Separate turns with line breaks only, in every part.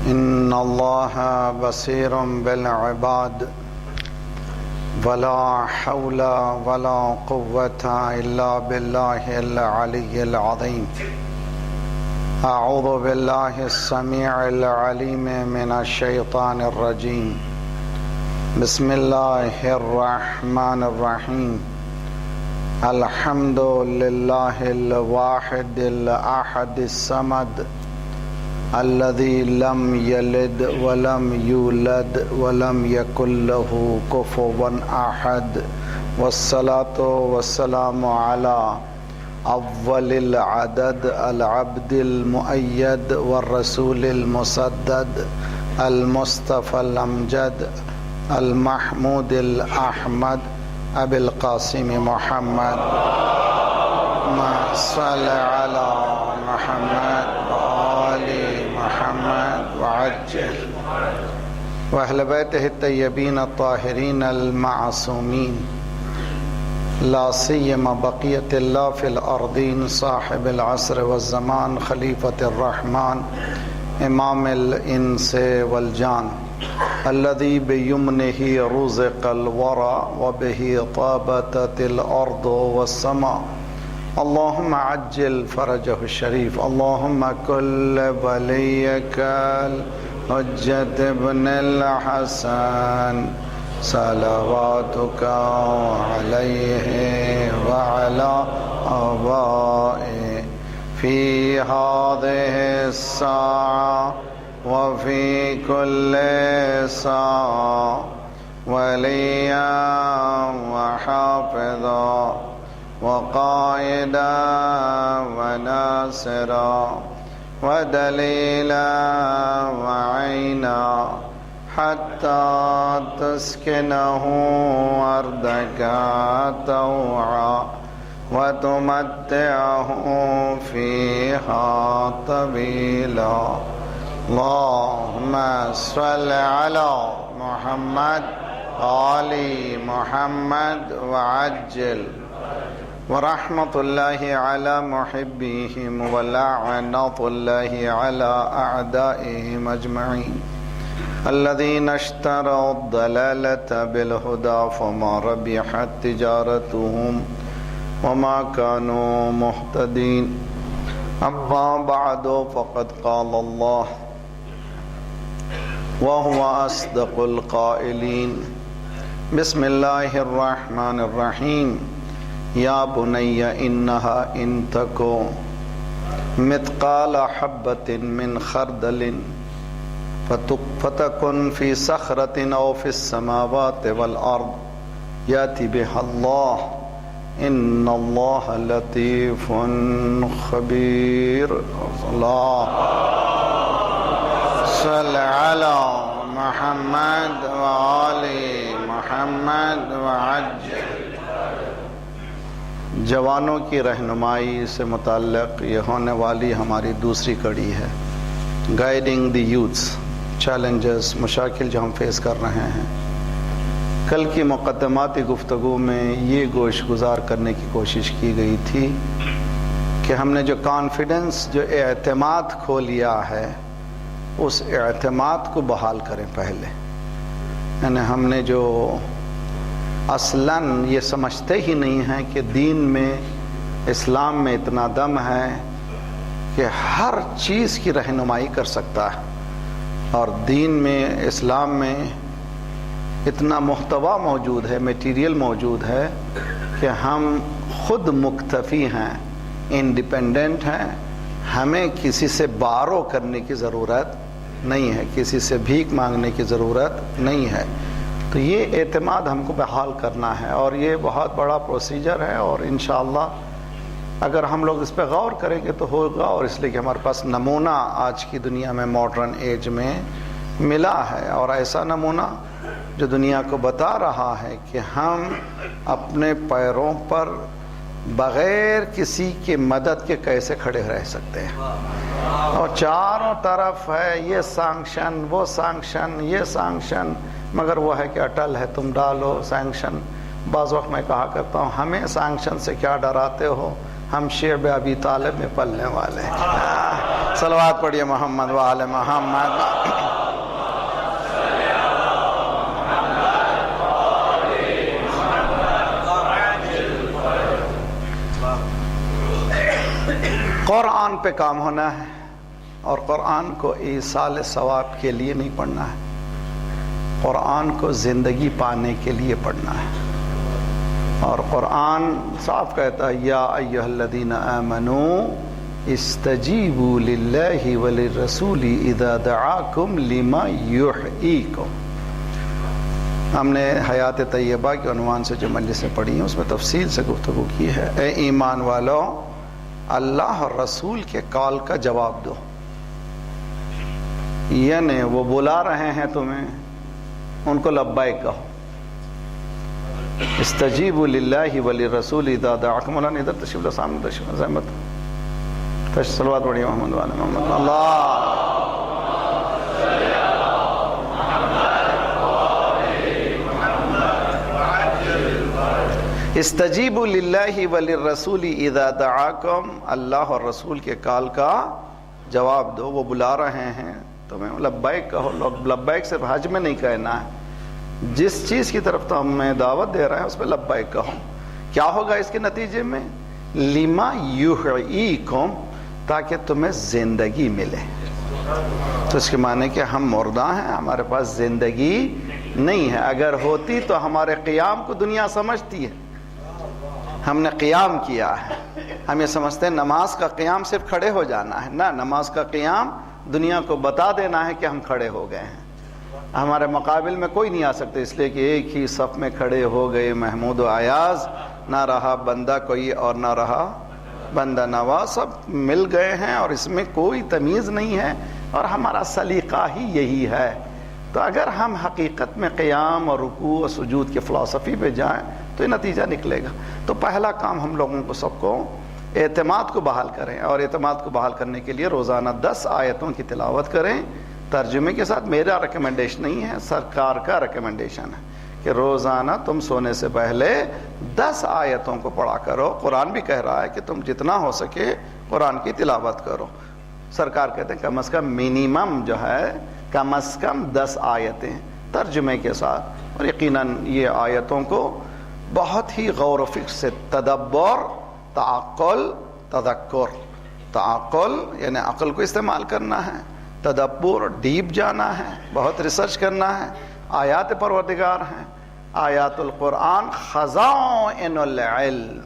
إن الله بصير بالعباد ولا حول ولا قوة إلا بالله العلي العظيم. أعوذ بالله السميع العليم من الشيطان الرجيم. بسم الله الرحمن الرحيم. الحمد لله الواحد الأحد الصمد الذي لم يلد ولم يولد ولم يكن له كفوا أحد، والصلاة والسلام على أول العدد العبد المؤيد والرسول المسدد المصطفى الأمجد المحمود الأحمد أبي القاسم محمد. ما صل على محمد وآل محمد وعجل وأهل بيته الطيبين الطاهرين المعصومين، لا سيما بقية الله في الأرضين، صاحب العصر والزمان، خليفة الرحمن، إمام الإنس والجان، الذي بيمنه رزق الورى وبه طابت الأرض والسماء. اللهم عجل فرجه الشريف. اللهم كل وليك الحجة ابن الحسن صلواتك عليه وعلى آبائه في هذه الساعة وفي كل ساعة وليا وحافظا وقائدا وناصرا ودليلا وعينا حتى تسكنه أرضك طوعا وتمتعه فيها طويلا. اللهم صل على محمد آل محمد وعجل. ورحمة الله على محبيهم ولعنة الله على أعدائهم أجمعين الذين اشتروا الضلالة بالهدى فما ربحت تجارتهم وما كانوا مهتدين. أما بعد فقد قال الله وهو أصدق القائلين. بسم الله الرحمن الرحيم. يا بني إنها إن تكو مثقال حبة من خردل فتكن في صخرة أو في السماوات والأرض يأتي بها الله إن الله لطيف خبير. الله صل على محمد وآل محمد وعجل. جوانوں کی رہنمائی سے متعلق یہ ہونے والی ہماری دوسری کڑی ہے. گائیڈنگ دی یوتھس، چیلنجز، مشاکل جو ہم فیس کر رہے ہیں. کل کی مقدماتی گفتگو میں یہ گوش گزار کرنے کی کوشش کی گئی تھی کہ ہم نے جو کانفیڈنس، جو اعتماد کھو لیا ہے، اس اعتماد کو بحال کریں پہلے. یعنی ہم نے جو اصلاً یہ سمجھتے ہی نہیں ہیں کہ دین میں، اسلام میں اتنا دم ہے کہ ہر چیز کی رہنمائی کر سکتا ہے، اور دین میں، اسلام میں اتنا محتوا موجود ہے، میٹیریل موجود ہے کہ ہم خود مکتفی ہیں، انڈیپینڈنٹ ہیں. ہمیں کسی سے بارو کرنے کی ضرورت نہیں ہے، کسی سے بھیک مانگنے کی ضرورت نہیں ہے. تو یہ اعتماد ہم کو بحال کرنا ہے، اور یہ بہت بڑا پروسیجر ہے، اور انشاءاللہ اگر ہم لوگ اس پہ غور کریں گے تو ہوگا. اور اس لیے کہ ہمارے پاس نمونہ آج کی دنیا میں، ماڈرن ایج میں ملا ہے، اور ایسا نمونہ جو دنیا کو بتا رہا ہے کہ ہم اپنے پیروں پر بغیر کسی کی مدد کے کیسے کھڑے رہ سکتے ہیں. اور چاروں طرف ہے یہ سانکشن، وہ سانکشن، یہ سانکشن، مگر وہ ہے کہ اٹل ہے، تم ڈالو سینکشن. بعض وقت میں کہا کرتا ہوں ہمیں سینکشن سے کیا ڈراتے ہو، ہم شعب ابی طالب میں پلنے والے ہیں. صلوات پڑھیے محمد و آل محمد. قرآن پہ کام ہونا ہے، اور قرآن کو ایصال ثواب کے لیے نہیں پڑھنا ہے، قرآن کو زندگی پانے کے لیے پڑھنا ہے. اور قرآن صاف کہتا ہے یا ایھا الذین آمنوا استجیبوا للہ وللرسول اذا دعاکم لما یحییکم. ہم نے حیات طیبہ کے عنوان سے جو مجلسیں پڑھی ہیں اس میں تفصیل سے گفتگو کی ہے. اے ایمان والو، اللہ اور رسول کے کال کا جواب دو. یعنی وہ بلا رہے ہیں تمہیں، ان کو لبیک کہو. استجیبوا للہ وللرسول اذا دعاکم. مولانا ادھر تشریف لو، سامنے تشریف زحمت. صلوات پڑھیے محمد و آل محمد. اللہ استجیبوا للہ وللرسول اذا دعاکم. اللہ اور رسول کے کال کا جواب دو. وہ بلا رہے ہیں تمہیں، لبیک کہو. لبیک صرف حج میں نہیں کہنا ہے، جس چیز کی طرف تو ہمیں دعوت دے رہے ہیں اس پہ لبیک کہو. کیا ہوگا اس کے نتیجے میں؟ لما یحییکم، تاکہ تمہیں زندگی ملے. تو اس کے معنی کہ ہم مردہ ہیں، ہمارے پاس زندگی نہیں ہے. اگر ہوتی تو ہمارے قیام کو دنیا سمجھتی ہے. ہم نے قیام کیا ہے، ہم یہ سمجھتے ہیں نماز کا قیام صرف کھڑے ہو جانا ہے. نہ، نماز کا قیام دنیا کو بتا دینا ہے کہ ہم کھڑے ہو گئے ہیں. ہمارے مقابل میں کوئی نہیں آ سکتے، اس لیے کہ ایک ہی صف میں کھڑے ہو گئے محمود و ایاز. نہ رہا بندہ کوئی اور نہ رہا بندہ نواز، سب مل گئے ہیں اور اس میں کوئی تمیز نہیں ہے، اور ہمارا سلیقہ ہی یہی ہے. تو اگر ہم حقیقت میں قیام اور رکوع اور سجود کی فلسفی پہ جائیں تو یہ نتیجہ نکلے گا. تو پہلا کام ہم لوگوں کو سب کو اعتماد کو بحال کریں، اور اعتماد کو بحال کرنے کے لیے روزانہ 10 آیتوں کی تلاوت کریں ترجمے کے ساتھ. میرا ریکمنڈیشن نہیں ہے، سرکار کا ریکمنڈیشن ہے کہ روزانہ تم سونے سے پہلے 10 آیتوں کو پڑھا کرو. قرآن بھی کہہ رہا ہے کہ تم جتنا ہو سکے قرآن کی تلاوت کرو. سرکار کہتے ہیں کم از کم منیمم جو ہے کم از کم 10 آیتیں ترجمے کے ساتھ. اور یقیناً یہ آیتوں کو بہت ہی غور و فکر سے تدبر، تعقل، تذکر. تعقل یعنی عقل کو استعمال کرنا ہے، تدبر ڈیپ جانا ہے، بہت ریسرچ کرنا ہے. آیات پروردگار ہیں. آیات القرآن خزائن العلم.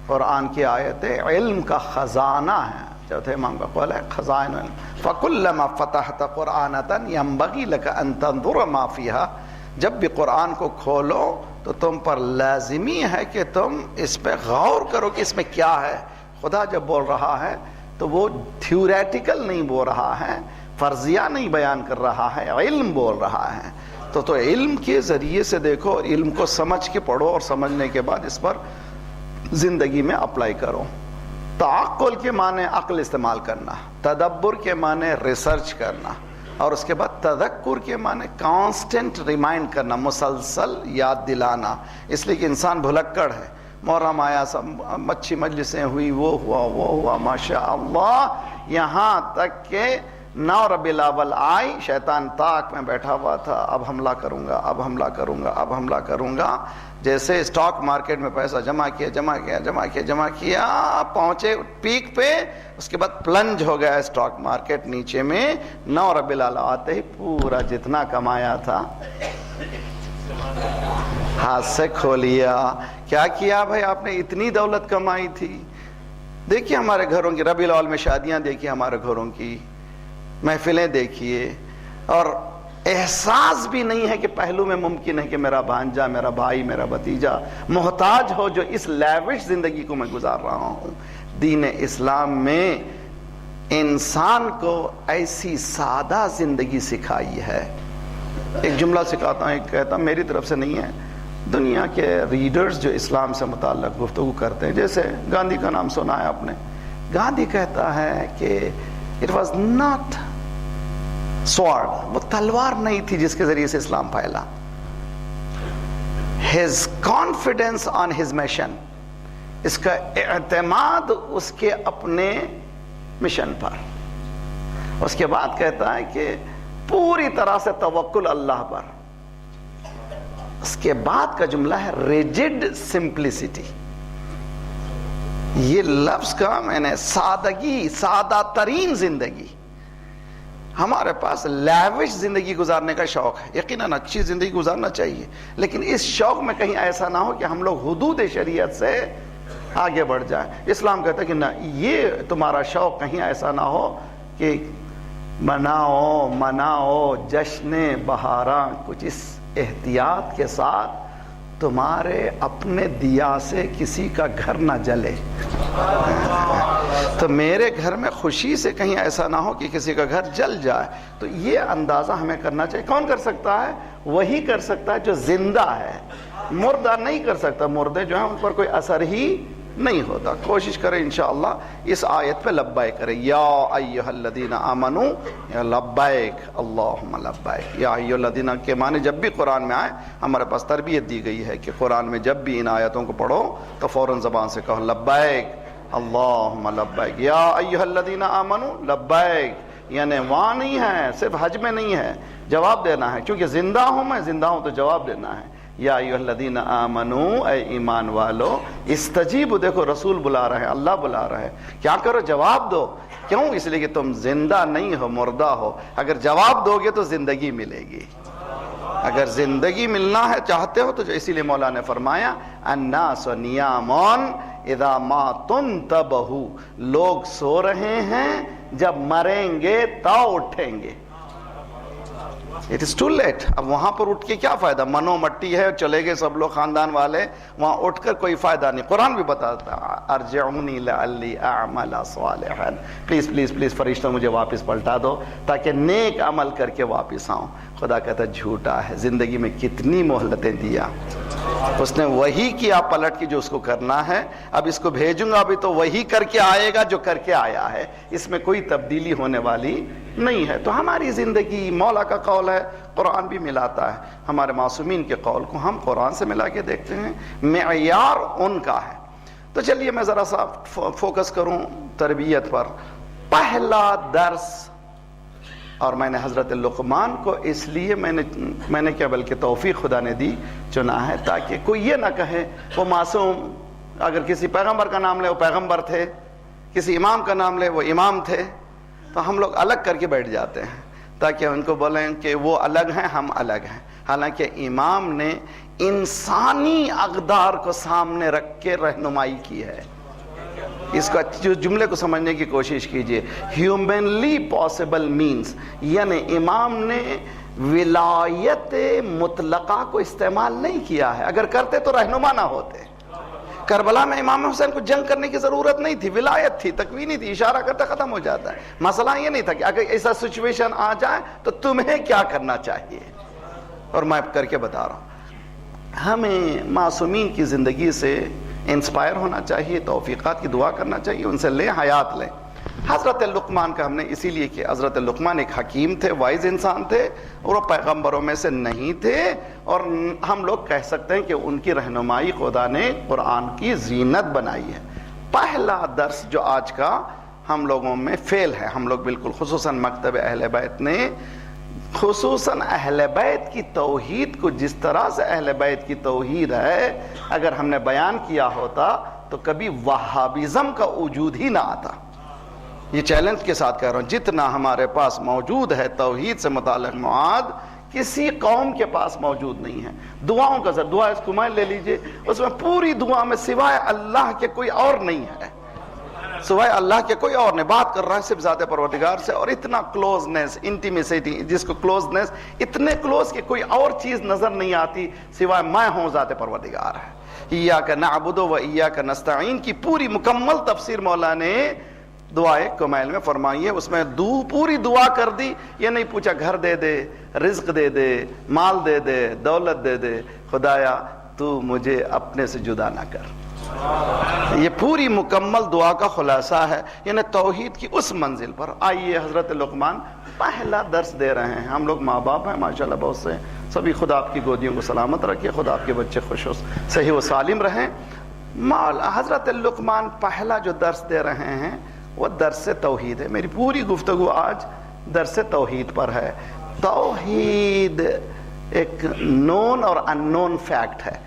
قرآن کی آیتیں علم کا خزانہ ہے. چوتھے امام کا قول ہے خزائن العلم. فَكُلَّمَا فَتَحْتَ قُرْآنَةً يَنبَغِي لَكَ أَن تَنظُرَ مَا فِيهَا. جب بھی قرآن کو کھولو تو تم پر لازمی ہے کہ تم اس پہ غور کرو کہ اس میں کیا ہے. خدا جب بول رہا ہے تو وہ تھیوریٹیکل نہیں بول رہا ہے، فرضیہ نہیں بیان کر رہا ہے، علم بول رہا ہے. تو علم کے ذریعے سے دیکھو، علم کو سمجھ کے پڑھو، اور سمجھنے کے بعد اس پر زندگی میں اپلائی کرو. تعقل کے معنی عقل استعمال کرنا، تدبر کے معنی ریسرچ کرنا، اور اس کے بعد تذکر کے معنی کانسٹنٹ ریمائنڈ کرنا، مسلسل یاد دلانا. اس لیے کہ انسان بھلکڑ ہے. محرم آیا، سب اچھی مجلسیں ہوئی، وہ ہوا ماشاء اللہ، یہاں تک کہ 9 ربیع الاول آئی، شیطان طاق میں بیٹھا ہوا تھا. اب حملہ کروں گا، اب حملہ کروں گا، اب حملہ کروں گا. جیسے اسٹاک مارکیٹ میں پیسہ جمع کیا، پہنچے پیک پہ، اس کے بعد پلنج ہو گیا اسٹاک مارکیٹ نیچے میں. 9 ربیع الاول آتے ہی پورا جتنا کمایا تھا ہاتھ سے کھو لیا. کیا کیا بھائی آپ نے؟ اتنی دولت کمائی تھی. دیکھیے ہمارے گھروں کی ربیع الاول میں شادیاں دیکھیے، ہمارے گھروں کی محفلیں دیکھیے، اور احساس بھی نہیں ہے کہ پہلو میں ممکن ہے کہ میرا بھانجا، میرا بھائی، میرا بھتیجا محتاج ہو جو اس لیوش زندگی کو میں گزار رہا ہوں. دین اسلام میں انسان کو ایسی سادہ زندگی سکھائی ہے. ایک جملہ سکھاتا ہوں، ایک کہتا ہوں، میری طرف سے نہیں ہے، دنیا کے ریڈرز جو اسلام سے متعلق گفتگو کرتے ہیں، جیسے گاندھی کا نام سنا ہے آپ نے. گاندھی کہتا ہے کہ it was not sword، وہ تلوار نہیں تھی جس کے ذریعے سے اسلام پھیلا. his confidence on his mission، اس کا اعتماد اس کے اپنے مشن پر. اس کے بعد کہتا ہے کہ پوری طرح سے توکل اللہ پر. اس کے بعد کا جملہ ہے ریجڈ سمپلسٹی. یہ لفظ کا میں نے سادگی، سادہ ترین زندگی. ہمارے پاس لیوش زندگی گزارنے کا شوق ہے، یقیناً اچھی زندگی گزارنا چاہیے، لیکن اس شوق میں کہیں ایسا نہ ہو کہ ہم لوگ حدود شریعت سے آگے بڑھ جائیں. اسلام کہتا ہے کہ نہ، یہ تمہارا شوق کہیں ایسا نہ ہو کہ مناؤ جشن بہاراں کچھ اس احتیاط کے ساتھ تمہارے اپنے دیا سے کسی کا گھر نہ جلے. تو میرے گھر میں خوشی سے کہیں ایسا نہ ہو کہ کسی کا گھر جل جائے. تو یہ اندازہ ہمیں کرنا چاہیے. کون کر سکتا ہے؟ وہی کر سکتا ہے جو زندہ ہے. مردہ نہیں کر سکتا. مردے جو ہیں ان پر کوئی اثر ہی نہیں ہوتا. کوشش کریں انشاءاللہ اس آیت پہ لبیک کریں. یا ایھا الذین آمنوا یا لبیک اللہم لبیک. یا ایھا الذین کے معنی جب بھی قرآن میں آئے ہمارے پاس تربیت دی گئی ہے کہ قرآن میں جب بھی ان آیتوں کو پڑھو تو فوراً زبان سے کہو لبیک اللہم لبیک. یا ایھا الذین آمنوا لبیک. یعنی وہاں نہیں ہے، صرف حج میں نہیں ہے، جواب دینا ہے. کیونکہ زندہ ہوں، میں زندہ ہوں تو جواب دینا ہے. یا ایھا الذین آمنوا، اے ایمان والو، استجیبوا. دیکھو رسول بلا رہے ہیں، اللہ بلا رہے ہیں. کیا کرو؟ جواب دو. کیوں؟ اس لیے کہ تم زندہ نہیں ہو، مردہ ہو. اگر جواب دو گے تو زندگی ملے گی. اگر زندگی ملنا ہے چاہتے ہو تو اسی لیے مولا نے فرمایا الناس نیام اذا ما تنتبہوا. لوگ سو رہے ہیں، جب مریں گے تو اٹھیں گے. It is too late. اب وہاں پر اٹھ کے کیا فائدہ؟ منو مٹی ہے، چلے گئے سب لوگ خاندان والے، وہاں اٹھ کر کوئی فائدہ نہیں. قرآن بھی بتاتا ارجعونی لعلی اعمل صالحا. پلیز پلیز پلیز فرشتوں مجھے واپس پلٹا دو تاکہ نیک عمل کر کے واپس آؤں. خدا کہتا جھوٹا ہے. زندگی میں کتنی مہلتیں دیا، اس نے وہی کیا پلٹ کے جو اس کو کرنا ہے. اب اس کو بھیجوں گا ابھی تو وہی کر کے آئے گا جو کر کے آیا ہے. اس میں کوئی تبدیلی ہونے والی نہیں ہے. تو ہماری زندگی مولا کا قول ہے، قرآن بھی ملاتا ہے. ہمارے معصومین کے قول کو ہم قرآن سے ملا کے دیکھتے ہیں، معیار ان کا ہے. تو چلیے میں ذرا سا فوکس کروں تربیت پر. پہلا درس، اور میں نے حضرت لقمان کو اس لیے میں نے کیا بلکہ توفیق خدا نے دی چنا ہے تاکہ کوئی یہ نہ کہے وہ معصوم. اگر کسی پیغمبر کا نام لے وہ پیغمبر تھے، کسی امام کا نام لے وہ امام تھے، تو ہم لوگ الگ کر کے بیٹھ جاتے ہیں تاکہ ان کو بولیں کہ وہ الگ ہیں ہم الگ ہیں. حالانکہ امام نے انسانی اقدار کو سامنے رکھ کے رہنمائی کی ہے. اس کا جملے کو سمجھنے کی کوشش کیجئے. ہیومنلی پاسبل مینز، یعنی امام نے ولایت مطلقہ کو استعمال نہیں کیا ہے. اگر کرتے تو رہنما نہ ہوتے. کربلا میں امام حسین کو جنگ کرنے کی ضرورت نہیں تھی، ولایت تھی، تکوینی تھی، اشارہ کرتا ختم ہو جاتا ہے. مسئلہ یہ نہیں تھا کہ اگر ایسا سچویشن آ جائے تو تمہیں کیا کرنا چاہیے. اور میں کر کے بتا رہا ہوں. ہمیں معصومین کی زندگی سے انسپائر ہونا چاہیے، توفیقات کی دعا کرنا چاہیے، ان سے لیں، حیات لیں. حضرت لقمان کا ہم نے اسی لیے کہ حضرت لقمان ایک حکیم تھے، وائز انسان تھے، اور وہ پیغمبروں میں سے نہیں تھے. اور ہم لوگ کہہ سکتے ہیں کہ ان کی رہنمائی خدا نے قرآن کی زینت بنائی ہے. پہلا درس جو آج کا ہم لوگوں میں فیل ہے، ہم لوگ بالکل خصوصاً مکتب اہل بیت نے خصوصاً اہل بیت کی توحید کو جس طرح سے اہل بیت کی توحید ہے اگر ہم نے بیان کیا ہوتا تو کبھی وہابزم کا وجود ہی نہ آتا. یہ چیلنج کے ساتھ کہہ رہا ہوں. جتنا ہمارے پاس موجود ہے توحید سے متعلق مواد کسی قوم کے پاس موجود نہیں ہے. دعاؤں کا دعا اسکمائل لے لیجئے، اس میں پوری دعا میں سوائے اللہ کے کوئی اور نہیں ہے. سوائے اللہ کے کوئی اور نہیں. بات کر رہا ہے صرف ذات پروردگار سے، اور اتنا کلوزنس، انٹیمیسٹی، جس کو کلوزنس اتنے کلوز کہ کوئی اور چیز نظر نہیں آتی سوائے میں ہوں ذات پروردگار ہے. ایاک نعبد و ایاک نستعین کی پوری مکمل تفسیر مولا نے دعائے کمیل میں فرمائی ہے. اس میں پوری دعا کر دی. یہ نہیں پوچھا گھر دے دے، رزق دے دے، مال دے دے، دولت دے دے، خدایا تو مجھے اپنے سے جدا نہ کر. یہ پوری مکمل دعا کا خلاصہ ہے، یعنی توحید کی اس منزل پر. آئیے حضرت لقمان پہلا درس دے رہے ہیں. ہم لوگ ماں باپ ہیں ماشاءاللہ بہت سے، سبھی خدا آپ کی گودیوں کو سلامت رکھے، خدا آپ کے بچے خوش صحیح و سالم رہیں. حضرت لقمان پہلا جو درس دے رہے ہیں وہ درس توحید ہے. میری پوری گفتگو آج درس توحید پر ہے. توحید ایک نون اور ان نون فیکٹ ہے.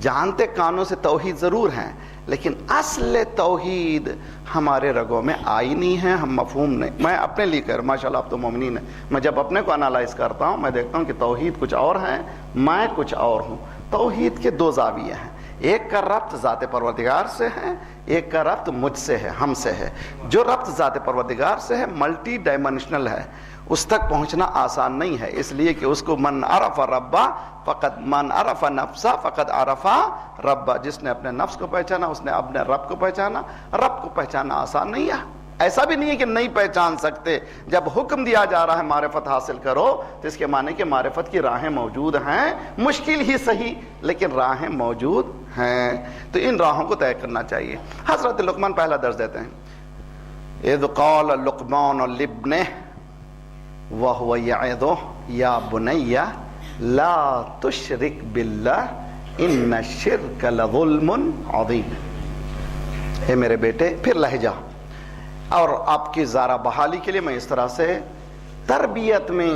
جانتے کانوں سے توحید ضرور ہیں لیکن اصل توحید ہمارے رگوں میں آئی نہیں ہے, ہم مفہوم نہیں. میں اپنے لیے کہہ رہا ہوں, ماشاءاللہ آپ تو مومنین ہیں, میں جب اپنے کو انالائز کرتا ہوں میں دیکھتا ہوں کہ توحید کچھ اور ہے, میں کچھ اور ہوں. توحید کے دو زاویے ہیں, ایک کا ربط ذات پروردگار سے ہے, ایک کا ربط مجھ سے ہے, ہم سے ہے. جو ربط ذات پروردگار سے ہے ملٹی ڈائمینشنل ہے, اس تک پہنچنا آسان نہیں ہے, اس لیے کہ اس کو من عرف ربا فقط من عرف نفسا فقط عرفا ربا. جس نے اپنے نفس کو پہچانا اس نے اپنے رب کو پہچانا. رب کو پہچاننا آسان نہیں ہے. ایسا بھی نہیں ہے کہ نہیں پہچان سکتے. جب حکم دیا جا رہا ہے معرفت حاصل کرو تو اس کے معنی کہ معرفت کی راہیں موجود ہیں, مشکل ہی صحیح لیکن راہیں موجود ہیں. تو ان راہوں کو طے کرنا چاہیے. حضرت لقمان پہلا درس دیتے ہیں, اذ قال لقمان لابنہ وهو يعظه یا بنی لا تشرک باللہ ان الشرک لظلم عظیم. اے میرے بیٹے, پھر لہجہ اور آپ کی زارہ بحالی کے لیے میں اس طرح سے تربیت میں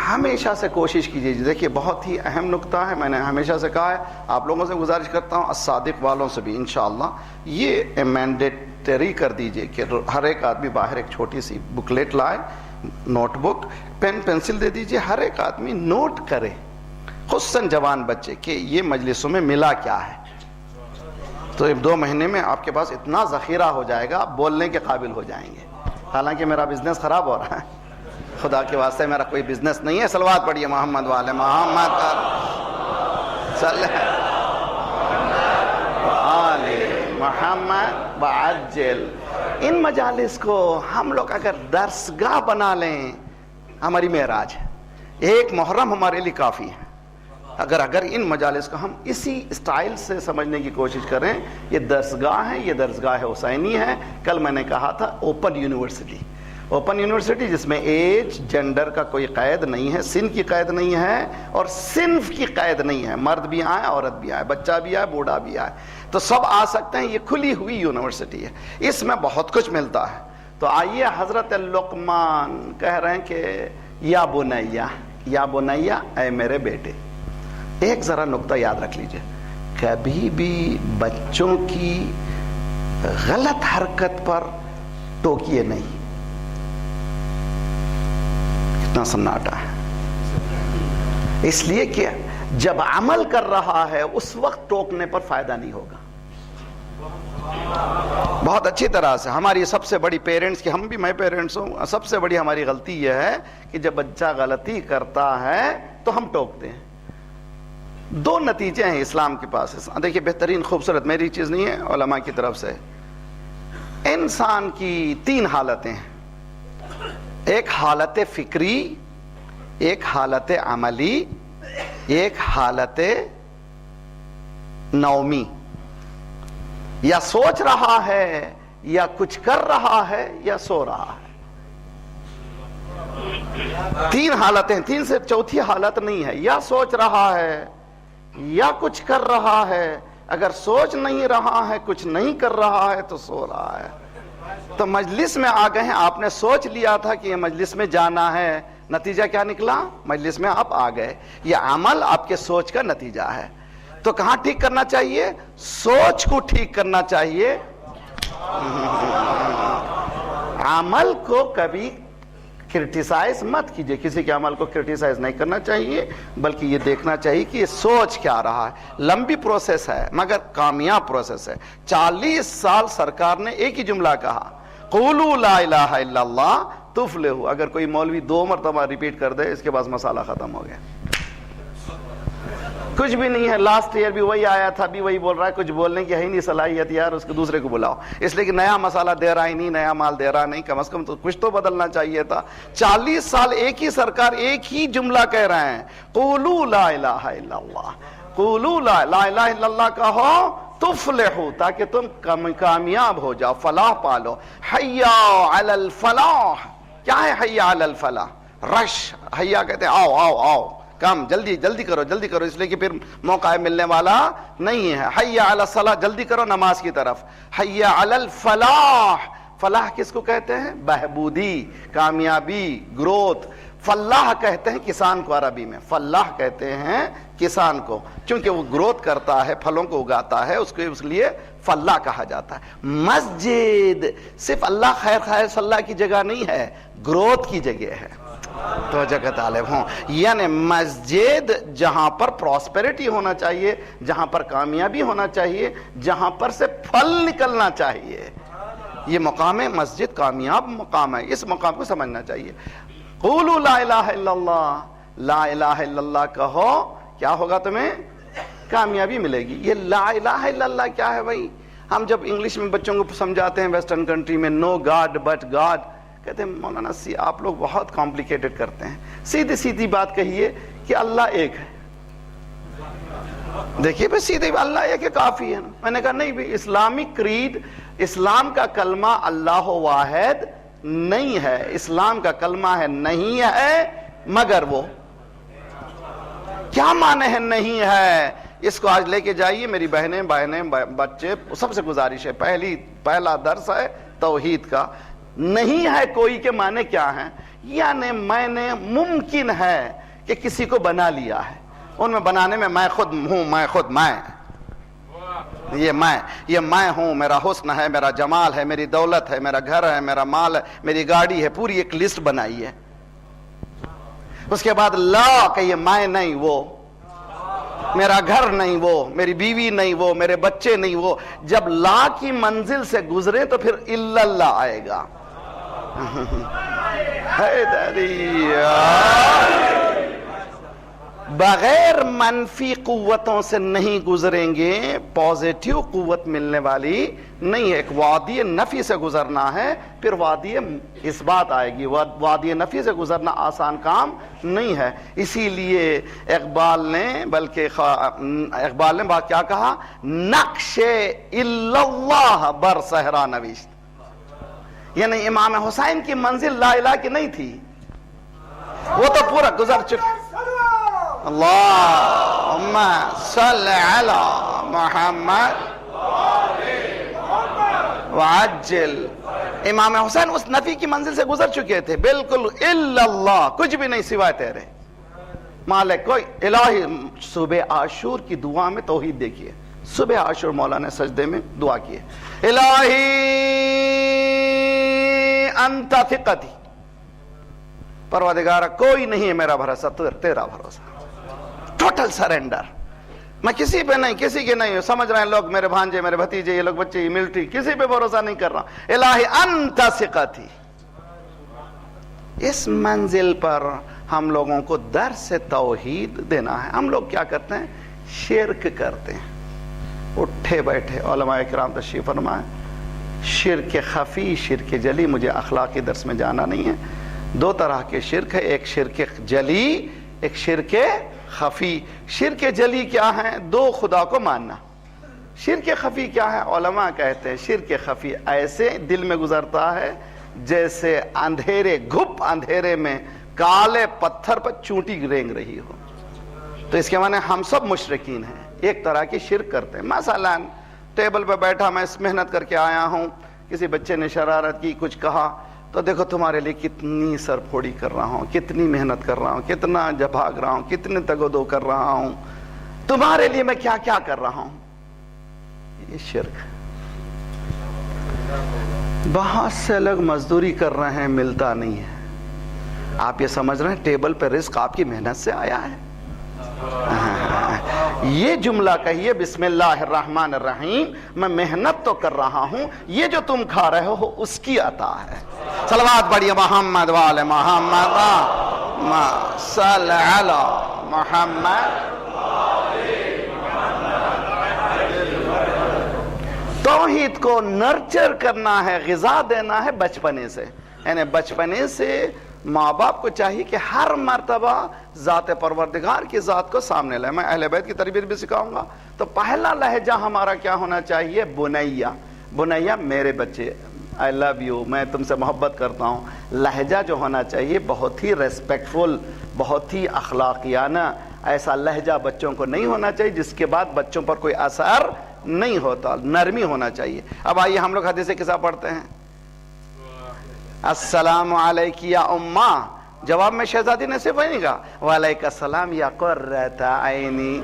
ہمیشہ سے کوشش کیجیے. دیکھیے بہت ہی اہم نکتہ ہے, میں نے ہمیشہ سے کہا ہے, آپ لوگوں سے گزارش کرتا ہوں, الصادق والوں سے بھی انشاءاللہ یہ مینڈیٹری کر دیجئے کہ ہر ایک آدمی باہر ایک چھوٹی سی بکلیٹ لائے, نوٹ بک, پین پنسل دے دیجئے, ہر ایک آدمی نوٹ کرے, خصوصاً جوان بچے, کہ یہ مجلسوں میں ملا کیا ہے. تو 2 مہینے میں آپ کے پاس اتنا ذخیرہ ہو جائے گا, آپ بولنے کے قابل ہو جائیں گے. حالانکہ میرا بزنس خراب ہو رہا ہے, خدا کے واسطے میرا کوئی بزنس نہیں ہے. صلوات پڑھیے محمد والے محمد صلی محمد بعجل. ان مجالس کو ہم لوگ اگر درسگاہ بنا لیں, ہماری معراج ہے. ایک محرم ہمارے لیے کافی ہے. اگر ان مجالس کو ہم اسی اسٹائل سے سمجھنے کی کوشش کریں, یہ درسگاہ ہے, یہ درسگاہ حسینی ہے. کل میں نے کہا تھا اوپن یونیورسٹی, اوپن یونیورسٹی جس میں ایج جنڈر کا کوئی قید نہیں ہے, سن کی قید نہیں ہے اور صنف کی قید نہیں ہے. مرد بھی آئے, عورت بھی آئے, بچہ بھی آئے, بوڑھا بھی آئے, تو سب آ سکتے ہیں. یہ کھلی ہوئی یونیورسٹی ہے, اس میں بہت کچھ ملتا ہے. تو آئیے, حضرت لقمان کہہ رہے ہیں کہ یا بنیا, یا بنیا اے میرے بیٹے. ایک ذرا نقطہ یاد رکھ لیجئے, کبھی بھی بچوں کی غلط حرکت پر ٹوکیے نہیں. کتنا سناٹا ہے, اس لیے کہ جب عمل کر رہا ہے اس وقت ٹوکنے پر فائدہ نہیں ہوگا. بہت اچھی طرح سے ہماری سب سے بڑی پیرنٹس کی, ہم بھی, میں پیرنٹس ہوں, سب سے بڑی ہماری غلطی یہ ہے کہ جب بچہ غلطی کرتا ہے تو ہم ٹوکتے ہیں. 2 نتیجے ہیں اسلام کے پاس. دیکھیے بہترین خوبصورت, میری چیز نہیں ہے, علماء کی طرف سے. انسان کی 3 حالتیں ہیں, ایک حالت فکری, ایک حالت عملی, ایک حالت نومی. یا سوچ رہا ہے, یا کچھ کر رہا ہے, یا سو رہا ہے. 3 حالتیں, 3 سے چوتھی حالت نہیں ہے. یا سوچ رہا ہے یا کچھ کر رہا ہے. اگر سوچ نہیں رہا ہے, کچھ نہیں کر رہا ہے, تو سو رہا ہے. تو مجلس میں آ گئے ہیں, آپ نے سوچ لیا تھا کہ یہ مجلس میں جانا ہے, نتیجہ کیا نکلا؟ مجلس میں آپ آ گئے. یہ عمل آپ کے سوچ کا نتیجہ ہے. تو کہاں ٹھیک کرنا چاہیے؟ سوچ کو ٹھیک کرنا چاہیے. عمل کو کبھی کرٹیسائز مت کیجئے, کسی کے عمل کو کرٹیسائز نہیں کرنا چاہیے, بلکہ یہ دیکھنا چاہیے کہ یہ سوچ کیا رہا ہے. لمبی پروسیس ہے مگر کامیاب پروسیس ہے. 40 سال سرکار نے ایک ہی جملہ کہا, قولوا لا الہ الا اللہ تفلحوا. اگر کوئی مولوی 2 مرتبہ ریپیٹ کر دے, اس کے بعد مسئلہ ختم ہو گیا. کچھ بھی نہیں ہے. لاسٹ ایئر بھی وہی آیا تھا, بھی وہی بول رہا ہے, کچھ بولنے کی ہے ہی نہیں صلاحیت یار, اس کو دوسرے کو بلاؤ. اس لیے کہ نیا مسئلہ دے رہا ہی نہیں, نیا مال دے رہا نہیں, کم از کم تو کچھ تو بدلنا چاہیے تھا. 40 سال ایک ہی سرکار ایک ہی جملہ کہہ رہے ہیں, قولوا لا الہ الا اللہ, قولوا لا الہ الا اللہ کہو تفلحوا, تاکہ تم کامیاب ہو جاؤ, فلاح پالو. حیا علی الفلاح, کیا ہے حیا علی الفلاح؟ رش, حیا کہتے ہیں آؤ آؤ آؤ, کام جلدی جلدی کرو جلدی کرو، اس لیے کہ پھر موقع ملنے والا نہیں ہے. حی علی الصلاح، جلدی کرو نماز کی طرف. حی علی الفلاح، فلاح کس کو کہتے ہیں؟ بہبودی، کامیابی، گروتھ. فلاح کہتے ہیں کسان کو، عربی میں فلاح کہتے ہیں کسان کو، چونکہ وہ گروتھ کرتا ہے، پھلوں کو اگاتا ہے، اس لیے فلاح کہا جاتا ہے. مسجد صرف اللہ خیر خیر صلاح کی جگہ نہیں ہے، گروتھ کی جگہ ہے. تو جگہ طالب ہوں، یعنی مسجد جہاں پر پراسپیرٹی ہونا چاہیے، جہاں پر کامیابی ہونا چاہیے، جہاں پر سے پھل نکلنا چاہیے، یہ مقام مسجد کامیاب مقام ہے. اس مقام کو سمجھنا چاہیے. قولوا لا الہ الا اللہ، لا الہ الا اللہ کہو، کیا ہوگا تمہیں؟ کامیابی ملے گی. یہ لا الہ الا اللہ کیا ہے بھائی؟ ہم جب انگلش میں بچوں کو سمجھاتے ہیں ویسٹرن کنٹری میں، نو گاڈ بٹ گاڈ، کہتے ہیں مولانا آپ لوگ بہت کمپلیکیٹڈ کرتے ہیں. سیدھی سیدھی بات کہیے کہ اللہ ایک ہے. دیکھیے بھائی سیدھی اللہ ایک ہے کافی ہے. میں نے کہا نہیں بھائی، اسلامک کریڈ، اسلام کا کلمہ اللہ واحد نہیں ہے. اسلام کا کلمہ ہے نہیں ہے مگر وہ. کیا معنی ہے نہیں ہے؟ اس کو آج لے کے جائیے میری بہنیں بچے، سب سے گزارش ہے، پہلا درس ہے توحید کا. نہیں ہے کوئی کے معنی کیا ہیں؟ یعنی میں نے ممکن ہے کہ کسی کو بنا لیا ہے، ان میں بنانے میں میں خود ہوں، یہ میں ہوں، میرا حسن ہے، میرا جمال ہے، میری دولت ہے، میرا گھر ہے، میرا مال ہے، میری گاڑی ہے، پوری ایک لسٹ بنائی ہے. اس کے بعد لا کہ یہ میں نہیں، وہ میرا گھر نہیں، وہ میری بیوی نہیں، وہ میرے بچے نہیں. وہ جب لا کی منزل سے گزرے تو پھر الا اللہ آئے گا. بغیر منفی قوتوں سے نہیں گزریں گے، پازیٹیو قوت ملنے والی نہیں ہے. ایک وادی نفی سے گزرنا ہے، پھر وادی اس بات آئے گی. وادی نفی سے گزرنا آسان کام نہیں ہے. اسی لیے اقبال نے بات کیا کہا؟ نقش الا اللہ بر صحرا نوشت. یعنی امام حسین کی منزل لا الہ کی نہیں تھی، وہ تو پورا گزر چکا. اللہم صل علی محمد وعجل. امام حسین اس نفی کی منزل سے گزر چکے تھے، بالکل الا اللہ، کچھ بھی نہیں سوائے تیرے مالک کوئی. الہی صبح عاشور کی دعا میں توحید دیکھیے. صبح عاشور مولانا سجدے میں دعا کیے، الہی انت ثقتی، پروردگارہ کوئی نہیں ہے میرا بھروسہ، تیرا بھروسہ. Total surrender. میں کسی پہ نہیں، کسی کے نہیں. سمجھ رہے ہیں لوگ میرے بھانجے، میرے بھتیجے، یہ لوگ بچے، یہ ملٹری، کسی پہ بھروسہ نہیں کر رہا. الہی انت ثقتی. اس منزل پر ہم لوگوں کو درس توحید دینا ہے. ہم لوگ کیا کرتے ہیں؟ شرک کرتے ہیں. اٹھے بیٹھے علماء کرام تشریف فرمائے، شرک خفی، شرک جلی. مجھے اخلاقی درس میں جانا نہیں ہے. دو طرح کے شرک ہے، ایک شرک جلی، ایک شرک خفی. شرک جلی کیا ہے؟ دو خدا کو ماننا. شرک خفی کیا ہے؟ علماء کہتے ہیں شرک خفی ایسے دل میں گزرتا ہے جیسے اندھیرے، گھپ اندھیرے میں کالے پتھر پر چونٹی رینگ رہی ہو. تو اس کے معنی ہم سب مشرکین ہیں، ایک طرح کی شرک کرتے ہیں. مثلا ٹیبل پہ بیٹھا میں محنت کر کے آیا ہوں، کسی بچے نے شرارت کی، کچھ کہا، تو دیکھو تمہارے لیے کتنی سر پھوڑی کر رہا ہوں، کتنی محنت کر رہا ہوں، کتنا بھاگ رہا ہوں، کتنے تگ و دو کر رہا ہوں، تمہارے لیے میں کیا کیا کر رہا ہوں. یہ شرک. بہت سے لوگ مزدوری کر رہے ہیں، ملتا نہیں ہے. آپ یہ سمجھ رہے ہیں ٹیبل پہ رزق آپ کی محنت سے آیا ہے؟ یہ جملہ کہیے، بسم اللہ الرحمن الرحیم، میں محنت تو کر رہا ہوں، یہ جو تم کھا رہے ہو اس کی عطا ہے. صلوات پڑھیے محمد وآل محمد، صل علی محمد. توحید کو نرچر کرنا ہے، غذا دینا ہے بچپنے سے. یعنی بچپنے سے ماں باپ کو چاہیے کہ ہر مرتبہ ذات پروردگار کی ذات کو سامنے لائے. میں اہل بیت کی تربیت بھی سکھاؤں گا. تو پہلا لہجہ ہمارا کیا ہونا چاہیے؟ بنیا. بنیا میرے بچے، آئی لو یو، میں تم سے محبت کرتا ہوں. لہجہ جو ہونا چاہیے بہت ہی ریسپیکٹفل، بہت ہی اخلاقیانہ. ایسا لہجہ بچوں کو نہیں ہونا چاہیے جس کے بعد بچوں پر کوئی اثر نہیں ہوتا. نرمی ہونا چاہیے. اب آئیے ہم لوگ حدیث قصہ پڑھتے ہیں. السلام علیکی یا اماں، جواب میں شہزادی نے صرف نہیں کہا وعلیک السلام یا قرۃ عینی.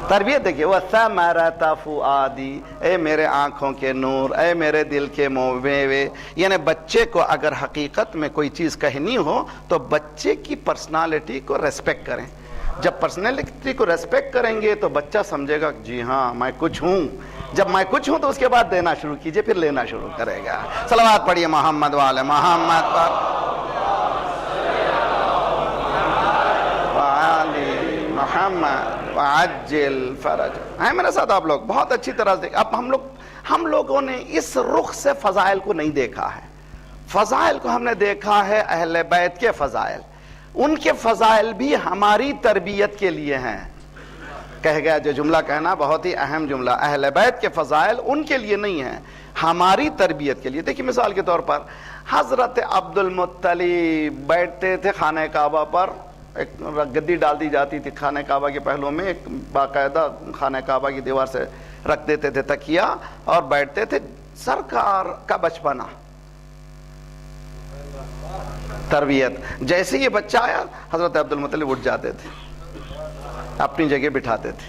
تربیت دیکھیے، وثمرۃ فؤادی، اے میرے آنکھوں کے نور، اے میرے دل کے میوے. یعنی بچے کو اگر حقیقت میں کوئی چیز کہنی ہو تو بچے کی پرسنالٹی کو ریسپیکٹ کریں. جب پرسنالٹی کو ریسپیکٹ کریں گے تو بچہ سمجھے گا جی ہاں میں کچھ ہوں. جب میں کچھ ہوں تو اس کے بعد دینا شروع کیجئے، پھر لینا شروع کرے گا. صلوات پڑھیے محمد والے محمد پر. محمد وعجل فرج. ہیں میرے ساتھ آپ لوگ؟ بہت اچھی طرح سے. اب ہم لوگوں نے اس رخ سے فضائل کو نہیں دیکھا ہے. فضائل کو ہم نے دیکھا ہے اہل بیت کے فضائل. ان کے فضائل بھی ہماری تربیت کے لیے ہیں. کہہ گیا جو جملہ کہنا بہت ہی اہم جملہ، اہل بیت کے فضائل ان کے لیے نہیں ہیں، ہماری تربیت کے لیے. دیکھیے مثال کے طور پر حضرت عبد المطلب بیٹھتے تھے خانہ کعبہ پر. ایک گدی ڈال دی جاتی تھی خانہ کعبہ کے پہلو میں، ایک باقاعدہ خانہ کعبہ کی دیوار سے رکھ دیتے تھے تکیہ اور بیٹھتے تھے. سرکار کا بچپنا، تربیت. جیسے یہ بچہ آیا حضرت عبد المطلب اٹھ جاتے تھے، اپنی جگہ بٹھاتے تھے.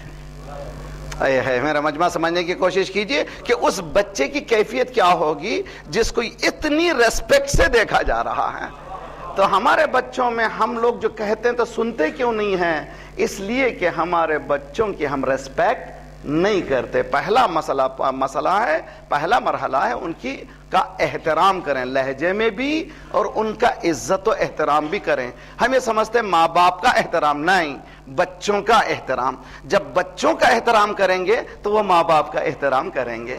اے ہے میرا مجمع سمجھنے کی کوشش کیجئے کہ اس بچے کی کیفیت کیا ہوگی جس کو اتنی ریسپیکٹ سے دیکھا جا رہا ہے. تو ہمارے بچوں میں ہم لوگ جو کہتے ہیں تو سنتے کیوں نہیں ہیں؟ اس لیے کہ ہمارے بچوں کی ہم ریسپیکٹ نہیں کرتے. پہلا مسئلہ ہے، پہلا مرحلہ ہے ان کی کا احترام کریں، لہجے میں بھی اور ان کا عزت و احترام بھی کریں. ہم یہ سمجھتے ہیں ماں باپ کا احترام، نہیں، بچوں کا احترام. جب بچوں کا احترام کریں گے تو وہ ماں باپ کا احترام کریں گے.